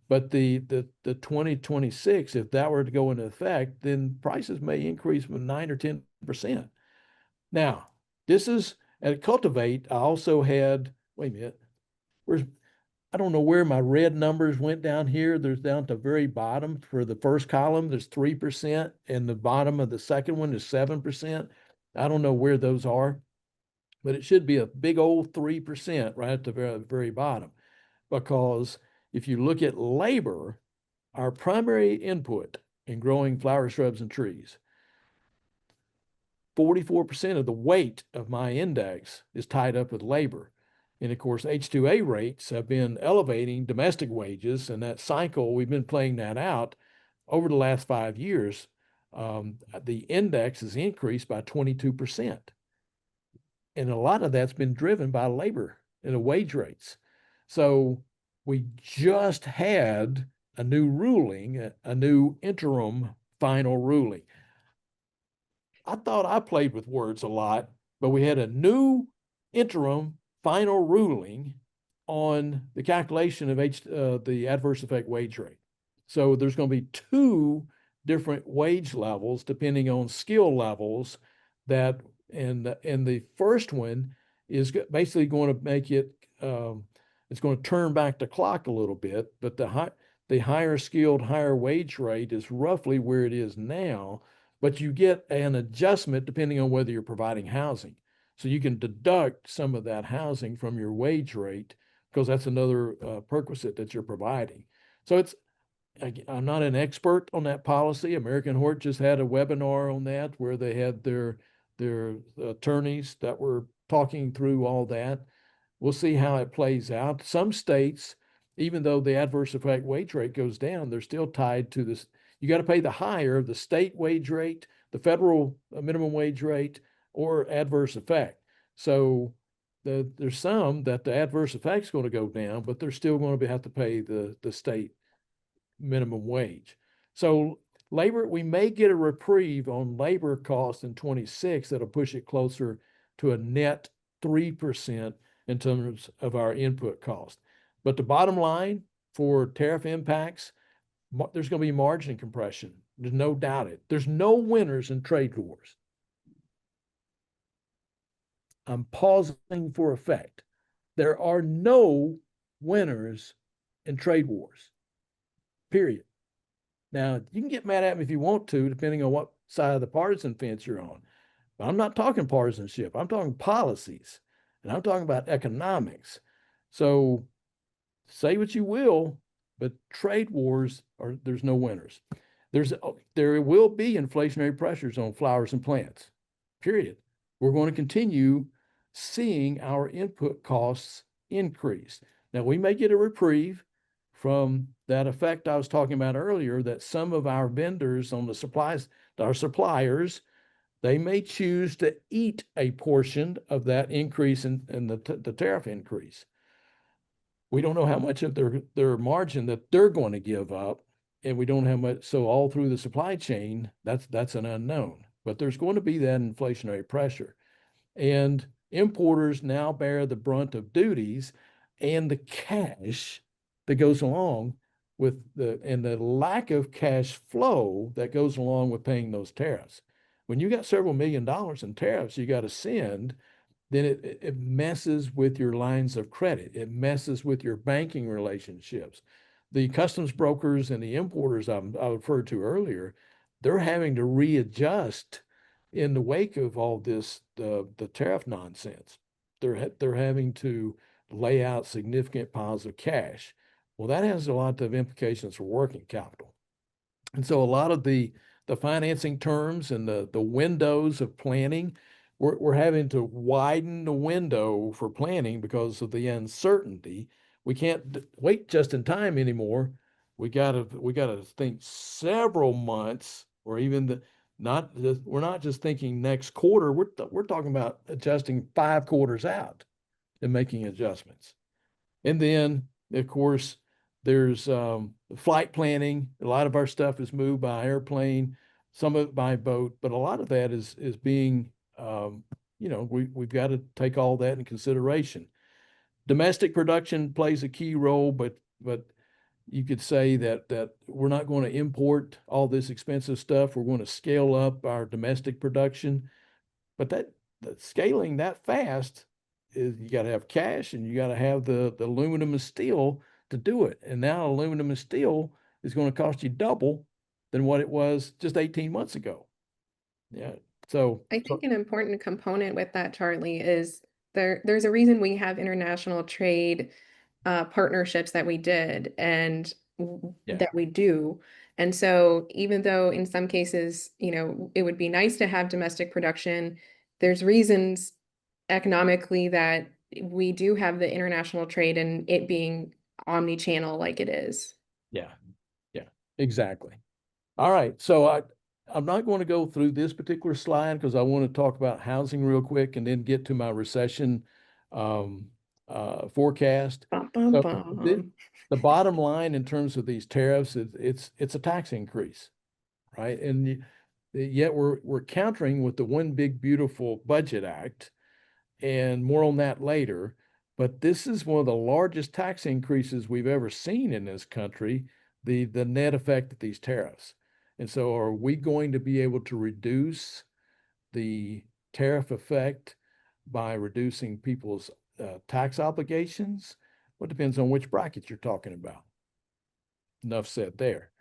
But the 2026, if that were to go into effect, then prices may increase from 9 or 10%. Now, this is at Cultivate. I also had, wait a minute, I don't know where my red numbers went down here. There's down to the very bottom for the first column, there's 3%, and the bottom of the second one is 7%. I don't know where those are, but it should be a big old 3% right at the very bottom. Because if you look at labor, our primary input in growing flowers, shrubs, and trees, 44% of the weight of my index is tied up with labor. And of course, H2A rates have been elevating domestic wages, and that cycle, we've been playing that out over the last 5 years. The index has increased by 22%. And a lot of that's been driven by labor and the wage rates. So we just had a new ruling, a new interim final ruling. I thought I played with words a lot, but we had a new interim final ruling on the calculation of the adverse effect wage rate. So there's going to be 2 different wage levels depending on skill levels and the first one is basically going to make it, it's going to turn back the clock a little bit, but the higher skilled, higher wage rate is roughly where it is now, but you get an adjustment depending on whether you're providing housing. So you can deduct some of that housing from your wage rate because that's another perquisite that you're providing. So I'm not an expert on that policy. American Hort just had a webinar on that where they had their attorneys that were talking through all that. We'll see how it plays out. Some states, even though the adverse effect wage rate goes down, they're still tied to this. You got to pay the higher of the state wage rate, the federal minimum wage rate, or adverse effect. So there's some that the adverse effect is going to go down, but they're still going to have to pay the state minimum wage. So labor, we may get a reprieve on labor costs in 26 that'll push it closer to a net 3% in terms of our input cost. But the bottom line for tariff impacts, there's going to be margin compression. There's no doubt it. There's no winners in trade wars. I'm pausing for effect. There are no winners in trade wars, period. Now, you can get mad at me if you want to, depending on what side of the partisan fence you're on. But I'm not talking partisanship. I'm talking policies, and I'm talking about economics. So say what you will, but trade wars there's no winners. There will be inflationary pressures on flowers and plants, period. We're going to continue seeing our input costs increase. Now, we may get a reprieve from that effect I was talking about earlier, that some of our vendors on the supplies, our suppliers, they may choose to eat a portion of that increase in the tariff increase. We don't know how much of their margin that they're going to give up, and we don't have much. So all through the supply chain, that's an unknown. But there's going to be that inflationary pressure, and importers now bear the brunt of duties and the cash that goes along with the lack of cash flow that goes along with paying those tariffs. When you got several $1 million in tariffs you got to send, then it messes with your lines of credit. It messes with your banking relationships. The customs brokers and the importers I referred to earlier, they're having to readjust in the wake of all this, the tariff nonsense. They're having to lay out significant piles of cash. Well, that has a lot of implications for working capital. And so a lot of the financing terms and the windows of planning, we're having to widen the window for planning because of the uncertainty. We can't wait just in time anymore. We gotta think several months, or even we're not just thinking next quarter. We're talking about adjusting 5 quarters out and making adjustments. And then, of course, there's flight planning. A lot of our stuff is moved by airplane, some of it by boat, but a lot of that is being, we've got to take all that in consideration. Domestic production plays a key role, but you could say that we're not going to import all this expensive stuff. We're going to scale up our domestic production, but that scaling that fast is, you got to have cash and you got to have the aluminum and steel to do it. And now aluminum and steel is going to cost you double than what it was just 18 months ago. Yeah. So I think an important component with that, Charlie, is there's a reason we have international trade partnerships that we did and that we do. And so even though in some cases, it would be nice to have domestic production, there's reasons economically that we do have the international trade and it being omni-channel like it is. Yeah, exactly. All right. So I'm not going to go through this particular slide because I want to talk about housing real quick and then get to my recession forecast. Bum, bum, So bum. the bottom line in terms of these tariffs, it's a tax increase, right? And yet we're countering with the One Big Beautiful Budget Act, and more on that later. But this is one of the largest tax increases we've ever seen in this country, the net effect of these tariffs. And so are we going to be able to reduce the tariff effect by reducing people's tax obligations? Well, it depends on which bracket you're talking about. Enough said there.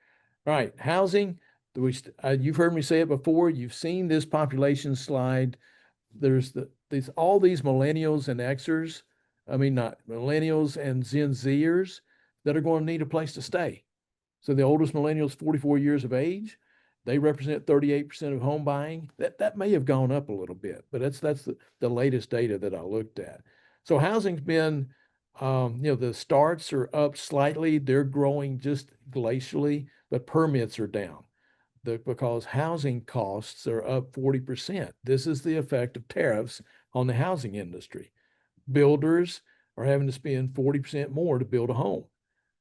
All right, housing. You've heard me say it before. You've seen this population slide. There's all these millennials and Xers, not millennials and Gen Zers, that are going to need a place to stay. So the oldest millennials, 44 years of age, they represent 38% of home buying. That may have gone up a little bit, but that's the latest data that I looked at. So housing's been, the starts are up slightly. They're growing just glacially, but permits are down because housing costs are up 40%. This is the effect of tariffs on the housing industry. Builders are having to spend 40% more to build a home.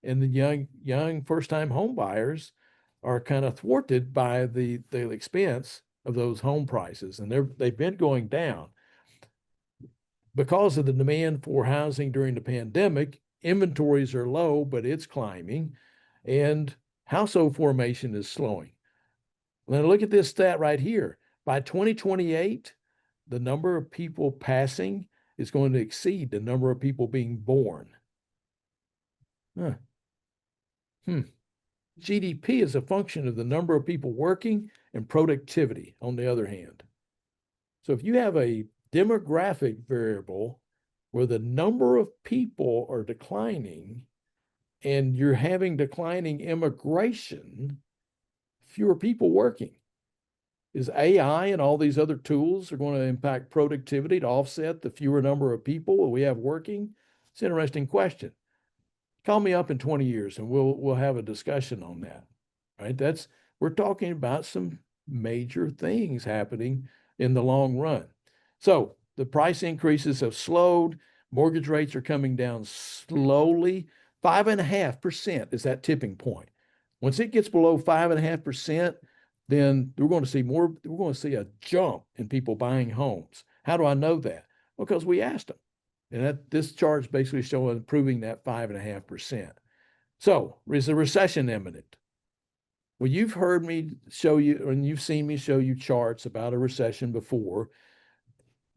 And the young first-time home buyers are kind of thwarted by the expense of those home prices. And they've been going down. Because of the demand for housing during the pandemic, inventories are low, but it's climbing. And household formation is slowing. Now look at this stat right here. By 2028, the number of people passing is going to exceed the number of people being born. Huh. GDP is a function of the number of people working and productivity, on the other hand. So if you have a demographic variable where the number of people are declining and you're having declining immigration, fewer people working. Is AI and all these other tools are going to impact productivity to offset the fewer number of people we have working? It's an interesting question. Call me up in 20 years and we'll have a discussion on that. Right? We're talking about some major things happening in the long run. So the price increases have slowed. Mortgage rates are coming down slowly. 5.5% is that tipping point. Once it gets below 5.5%, then we're going to see more. We're going to see a jump in people buying homes. How do I know that? Because we asked them. And this chart is basically proving that 5.5%. So is the recession imminent? Well, you've heard me show you, and you've seen me show you charts about a recession before.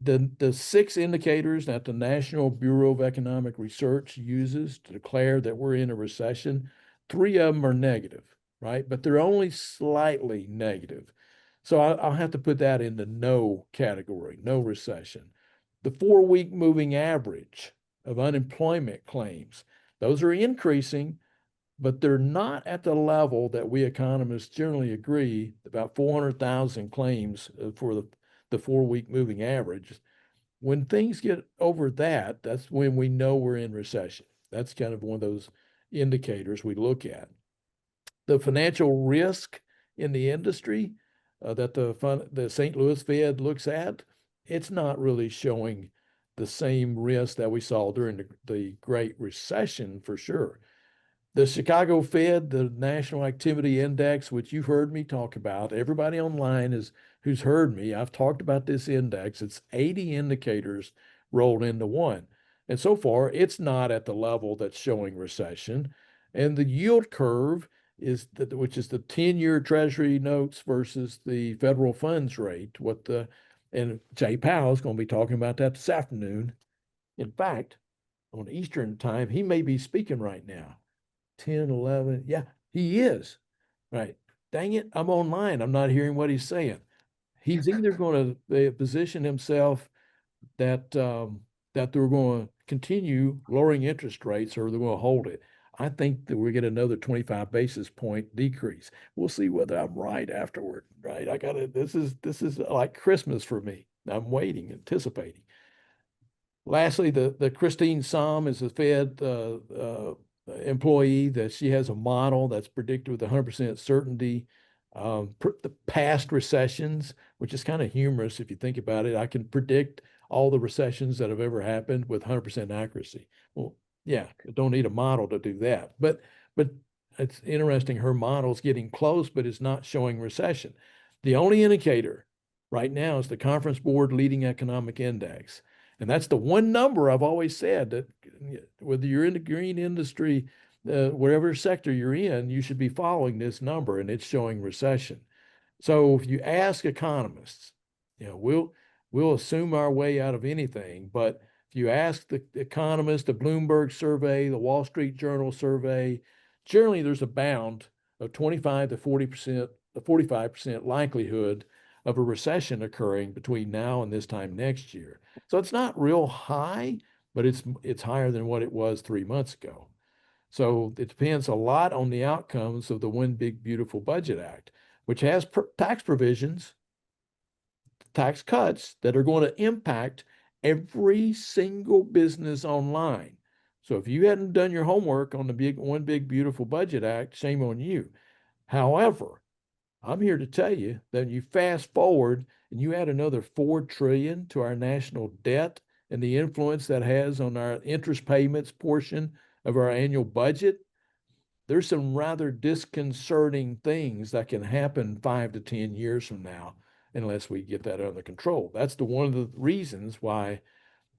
The 6 indicators that the National Bureau of Economic Research uses to declare that we're in a recession, 3 of them are negative, right? But they're only slightly negative. So I'll have to put that in the no category, no recession. The 4-week moving average of unemployment claims, those are increasing, but they're not at the level that we economists generally agree, about 400,000 claims for the 4-week moving average. When things get over that, that's when we know we're in recession. That's kind of one of those indicators we look at. The financial risk in the industry that the St. Louis Fed looks at, it's not really showing the same risk that we saw during the Great Recession for sure. The Chicago Fed, the National Activity Index, which you've heard me talk about, everybody online who's heard me, I've talked about this index. It's 80 indicators rolled into one. And so far, it's not at the level that's showing recession. And the yield curve which is the 10-year Treasury notes versus the federal funds rate, and Jay Powell is going to be talking about that this afternoon. In fact, on Eastern time, he may be speaking right now. 10, 11. Yeah, he is. Right. Dang it. I'm online. I'm not hearing what he's saying. He's either going to position himself that they're going to continue lowering interest rates or they're going to hold it. I think that we get another 25 basis point decrease. We'll see whether I'm right afterward. Right. This is like Christmas for me. I'm waiting, anticipating. Lastly, the Christine Somm is a Fed employee that she has a model that's predicted with 100% certainty. The past recessions, which is kind of humorous if you think about it. I can predict all the recessions that have ever happened with 100% accuracy. Well, yeah, I don't need a model to do that. But it's interesting. Her model's getting close, but it's not showing recession. The only indicator right now is the Conference Board Leading Economic Index. And that's the one number I've always said that whether you're in the green industry, whatever sector you're in, you should be following this number, and it's showing recession. So if you ask economists, we'll assume our way out of anything, but if you ask the economists, the Bloomberg survey, the Wall Street Journal survey, generally there's a bound of 25 to 40%, the 45% likelihood of a recession occurring between now and this time next year. So it's not real high, but it's higher than what it was 3 months ago. So it depends a lot on the outcomes of the One Big Beautiful Budget Act, which has tax provisions, tax cuts that are going to impact every single business online. So if you hadn't done your homework on the One Big Beautiful Budget Act, shame on you. However, I'm here to tell you that you fast forward and you add another $4 trillion to our national debt and the influence that has on our interest payments portion of our annual budget, there's some rather disconcerting things that can happen 5 to 10 years from now unless we get that under control. That's one of the reasons why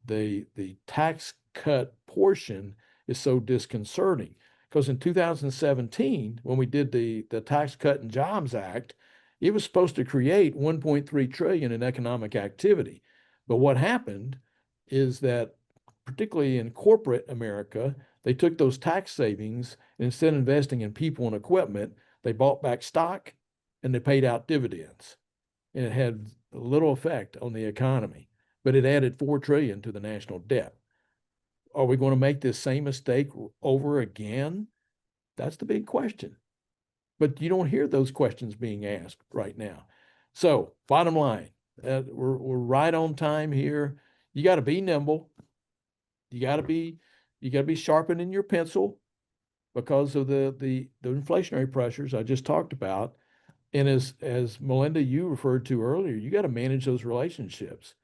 the tax cut portion is so disconcerting. Because in 2017, when we did the Tax Cut and Jobs Act, it was supposed to create 1.3 trillion in economic activity. But what happened is that, particularly in corporate America, they took those tax savings and instead of investing in people and equipment, they bought back stock and they paid out dividends. And it had little effect on the economy, but it added 4 trillion to the national debt. Are we going to make this same mistake over again? That's the big question. But you don't hear those questions being asked right now. So, bottom line, we're right on time here. You got to be nimble. You got to be sharpening your pencil because of the inflationary pressures I just talked about. And as Melinda, you referred to earlier, you got to manage those relationships.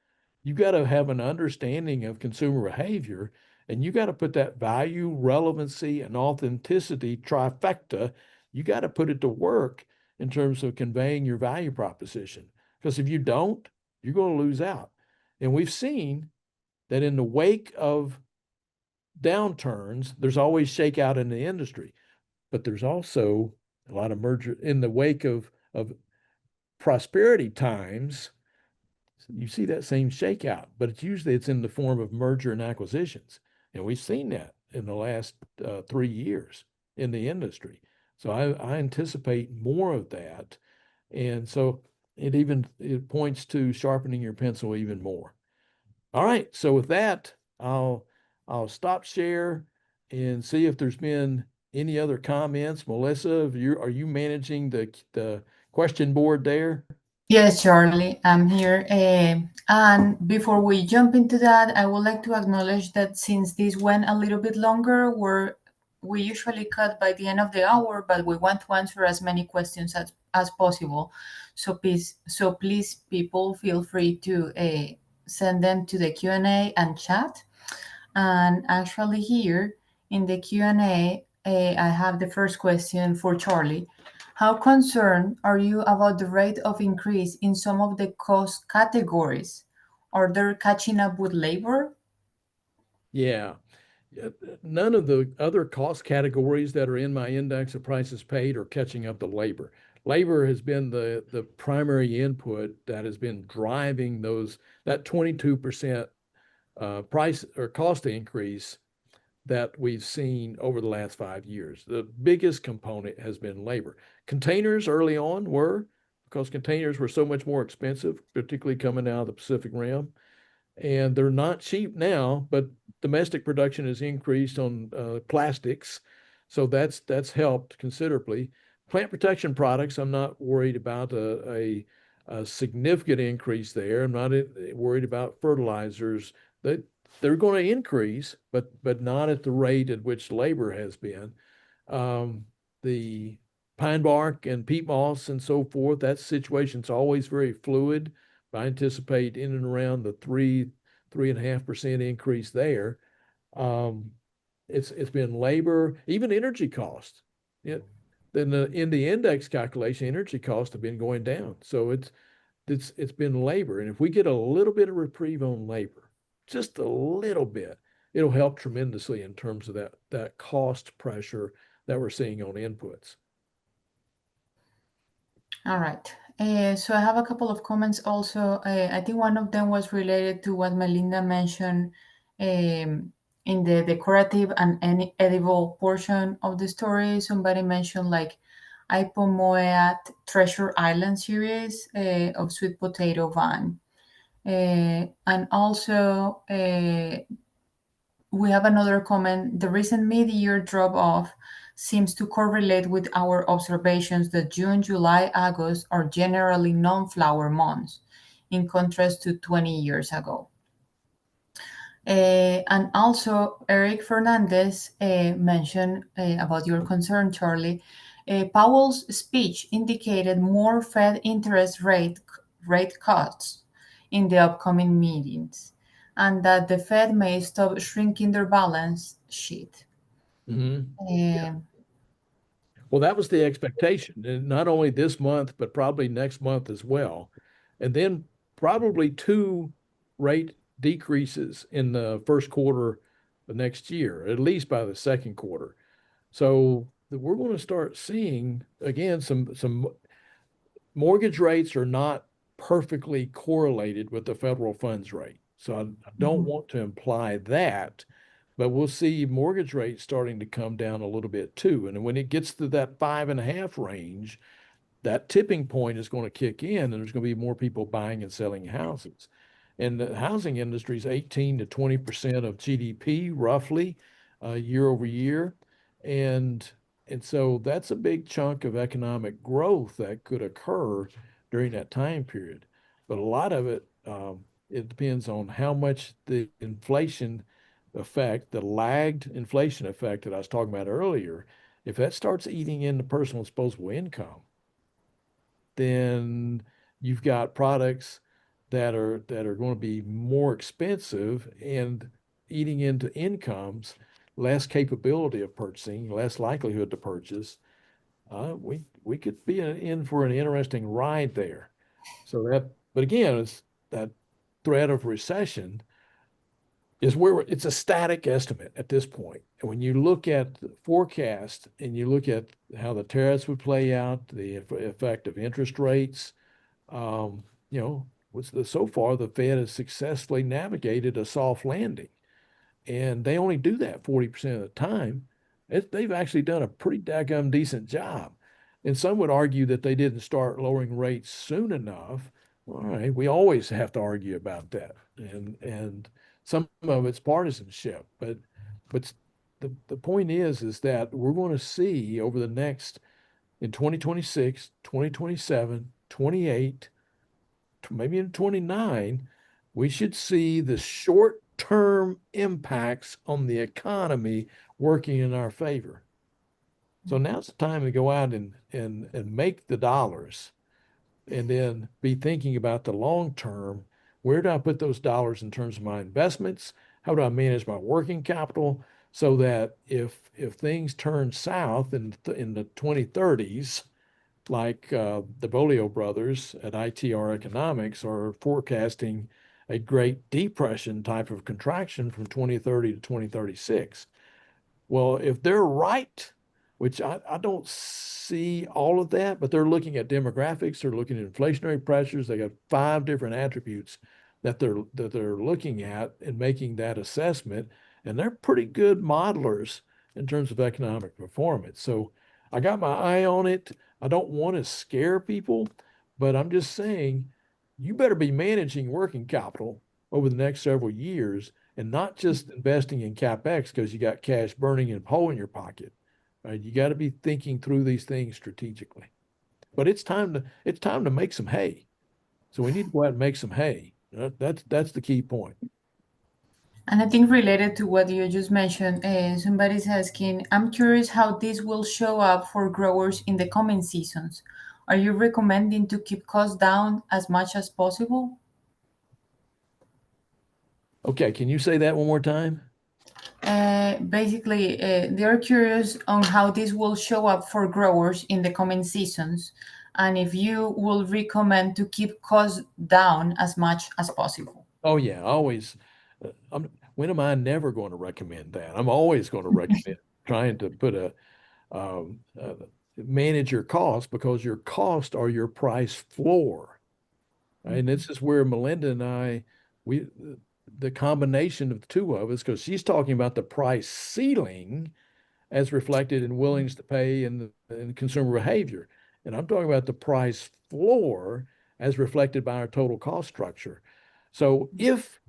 You got to have an understanding of consumer behavior, and you got to put that value, relevancy, and authenticity trifecta. You got to put it to work in terms of conveying your value proposition. Because if you don't, you're going to lose out. And we've seen that in the wake of downturns, there's always shakeout in the industry, but there's also a lot of merger in the wake of prosperity times. You see that same shakeout, but it's in the form of merger and acquisitions, and we've seen that in the last 3 years in the industry. So I anticipate more of that, and so it points to sharpening your pencil even more. All right, so with that, I'll stop share and see if there's been any other comments. Melissa, are you managing the question board there? Yes, Charlie, I'm here. And before we jump into that, I would like to acknowledge that since this went a little bit longer, we usually cut by the end of the hour, but we want to answer as many questions as possible. So please, people, feel free to send them to the Q&A and chat. And actually, here in the Q&A, I have the first question for Charlie. How concerned are you about the rate of increase in some of the cost categories? Are they catching up with labor? Yeah. None of the other cost categories that are in my index of prices paid are catching up to labor. Labor has been the primary input that has been driving that 22% price or cost increase that we've seen over the last 5 years. The biggest component has been labor. Containers early on were, because containers were so much more expensive, particularly coming out of the Pacific Rim. And they're not cheap now, but domestic production has increased on plastics. So that's helped considerably. Plant protection products, I'm not worried about a significant increase there. I'm not worried about fertilizers. They're going to increase, but not at the rate at which labor has been. The pine bark and peat moss and so forth, that situation's always very fluid. I anticipate in and around the 3.5% increase there. It's been labor, even energy costs. Then in the index calculation, energy costs have been going down. So it's been labor, and if we get a little bit of reprieve on labor, just a little bit, it'll help tremendously in terms of that cost pressure that we're seeing on inputs. All right. So I have a couple of comments also. I think one of them was related to what Melinda mentioned in the decorative and edible portion of the story. Somebody mentioned like Ipomoea Treasure Island series of sweet potato vine. And also, we have another comment. The recent mid-year drop-off seems to correlate with our observations that June, July, August are generally non-flower months, in contrast to 20 years ago. And also, Eric Fernandez mentioned about your concern, Charlie. Powell's speech indicated more Fed interest rate cuts in the upcoming meetings, and that the Fed may stop shrinking their balance sheet. Yeah. Well, that was the expectation, and not only this month, but probably next month as well. And then probably 2 rate decreases in the first quarter of next year, at least by the second quarter. So we're going to start seeing again some mortgage rates are not perfectly correlated with the federal funds rate. So I don't want to imply that, but we'll see mortgage rates starting to come down a little bit too. And when it gets to that 5.5 range, that tipping point is going to kick in and there's going to be more people buying and selling houses. And the housing industry is 18 to 20% of GDP roughly year over year. And so that's a big chunk of economic growth that could occur during that time period. But a lot of it, it depends on how much the inflation effect, the lagged inflation effect that I was talking about earlier, if that starts eating into personal disposable income, then you've got products that are going to be more expensive and eating into incomes, less capability of purchasing, less likelihood to purchase. We could be in for an interesting ride there. So that, but again, it's that threat of recession is where it's a static estimate at this point. And when you look at the forecast and you look at how the tariffs would play out, the effect of interest rates, you know, so far the Fed has successfully navigated a soft landing, and they only do that 40% of the time. They've actually done a pretty daggum decent job. And some would argue that they didn't start lowering rates soon enough. All right, we always have to argue about that, and some of it's partisanship, but the point is that we're going to see over the next in 2026, 2027, 28, maybe in 29, we should see the short-term impacts on the economy working in our favor. So now's the time to go out and make the dollars and then be thinking about the long term. Where do I put those dollars in terms of my investments? How do I manage my working capital so that if things turn south in the 2030s, like the Bolio brothers at ITR Economics are forecasting a Great Depression type of contraction from 2030 to 2036. Well, if they're right, which I don't see all of that, but they're looking at demographics, they're looking at inflationary pressures. They got 5 different attributes that they're looking at and making that assessment, and they're pretty good modelers in terms of economic performance. So I got my eye on it. I don't want to scare people, but I'm just saying you better be managing working capital over the next several years and not just investing in CapEx because you got cash burning and a hole in your pocket. Right? You got to be thinking through these things strategically. But it's time to make some hay. So we need to go out and make some hay. That's the key point. And I think related to what you just mentioned, somebody's asking, I'm curious how this will show up for growers in the coming seasons. Are you recommending to keep costs down as much as possible? Okay, can you say that one more time? Basically, they're curious on how this will show up for growers in the coming seasons, and if you will recommend to keep costs down as much as possible. Oh yeah, always. When am I never going to recommend that? I'm always going to recommend trying to put um, uh, manage your costs because your costs are your price floor. Right? And this is where Melinda and I, we, the combination of the two of us, because she's talking about the price ceiling as reflected in willingness to pay and consumer behavior. And I'm talking about the price floor as reflected by our total cost structure. So if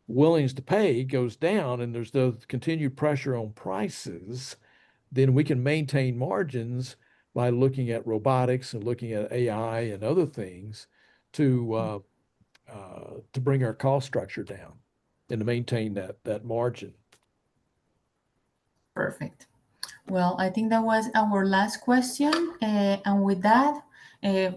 willingness to pay goes down and there's the continued pressure on prices, then we can maintain margins by looking at robotics and looking at AI and other things to bring our cost structure down and to maintain that margin. Perfect. Well, I think that was our last question. And with that,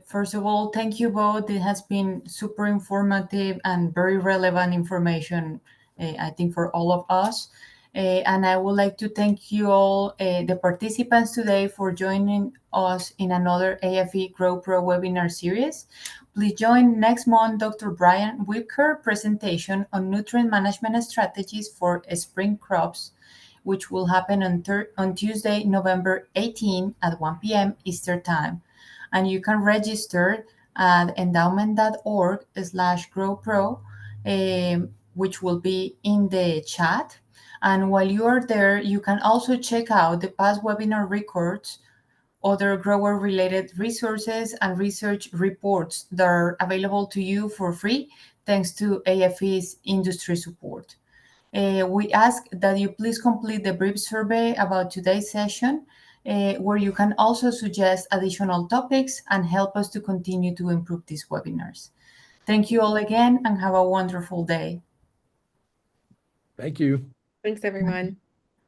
first of all, thank you both. It has been super informative and very relevant information, I think, for all of us. And I would like to thank you all, the participants today, for joining us in another AFE Grow Pro webinar series. Please join next month Dr. Brian Whipker presentation on nutrient management strategies for spring crops, which will happen on Tuesday, November 18 at 1 p.m. Eastern Time. And you can register at endowment.org/growpro, which will be in the chat. And while you are there, you can also check out the past webinar records, other grower-related resources, and research reports that are available to you for free thanks to AFE's industry support. We ask that you please complete the brief survey about today's session, where you can also suggest additional topics and help us to continue to improve these webinars. Thank you all again and have a wonderful day. Thank you. Thanks, everyone.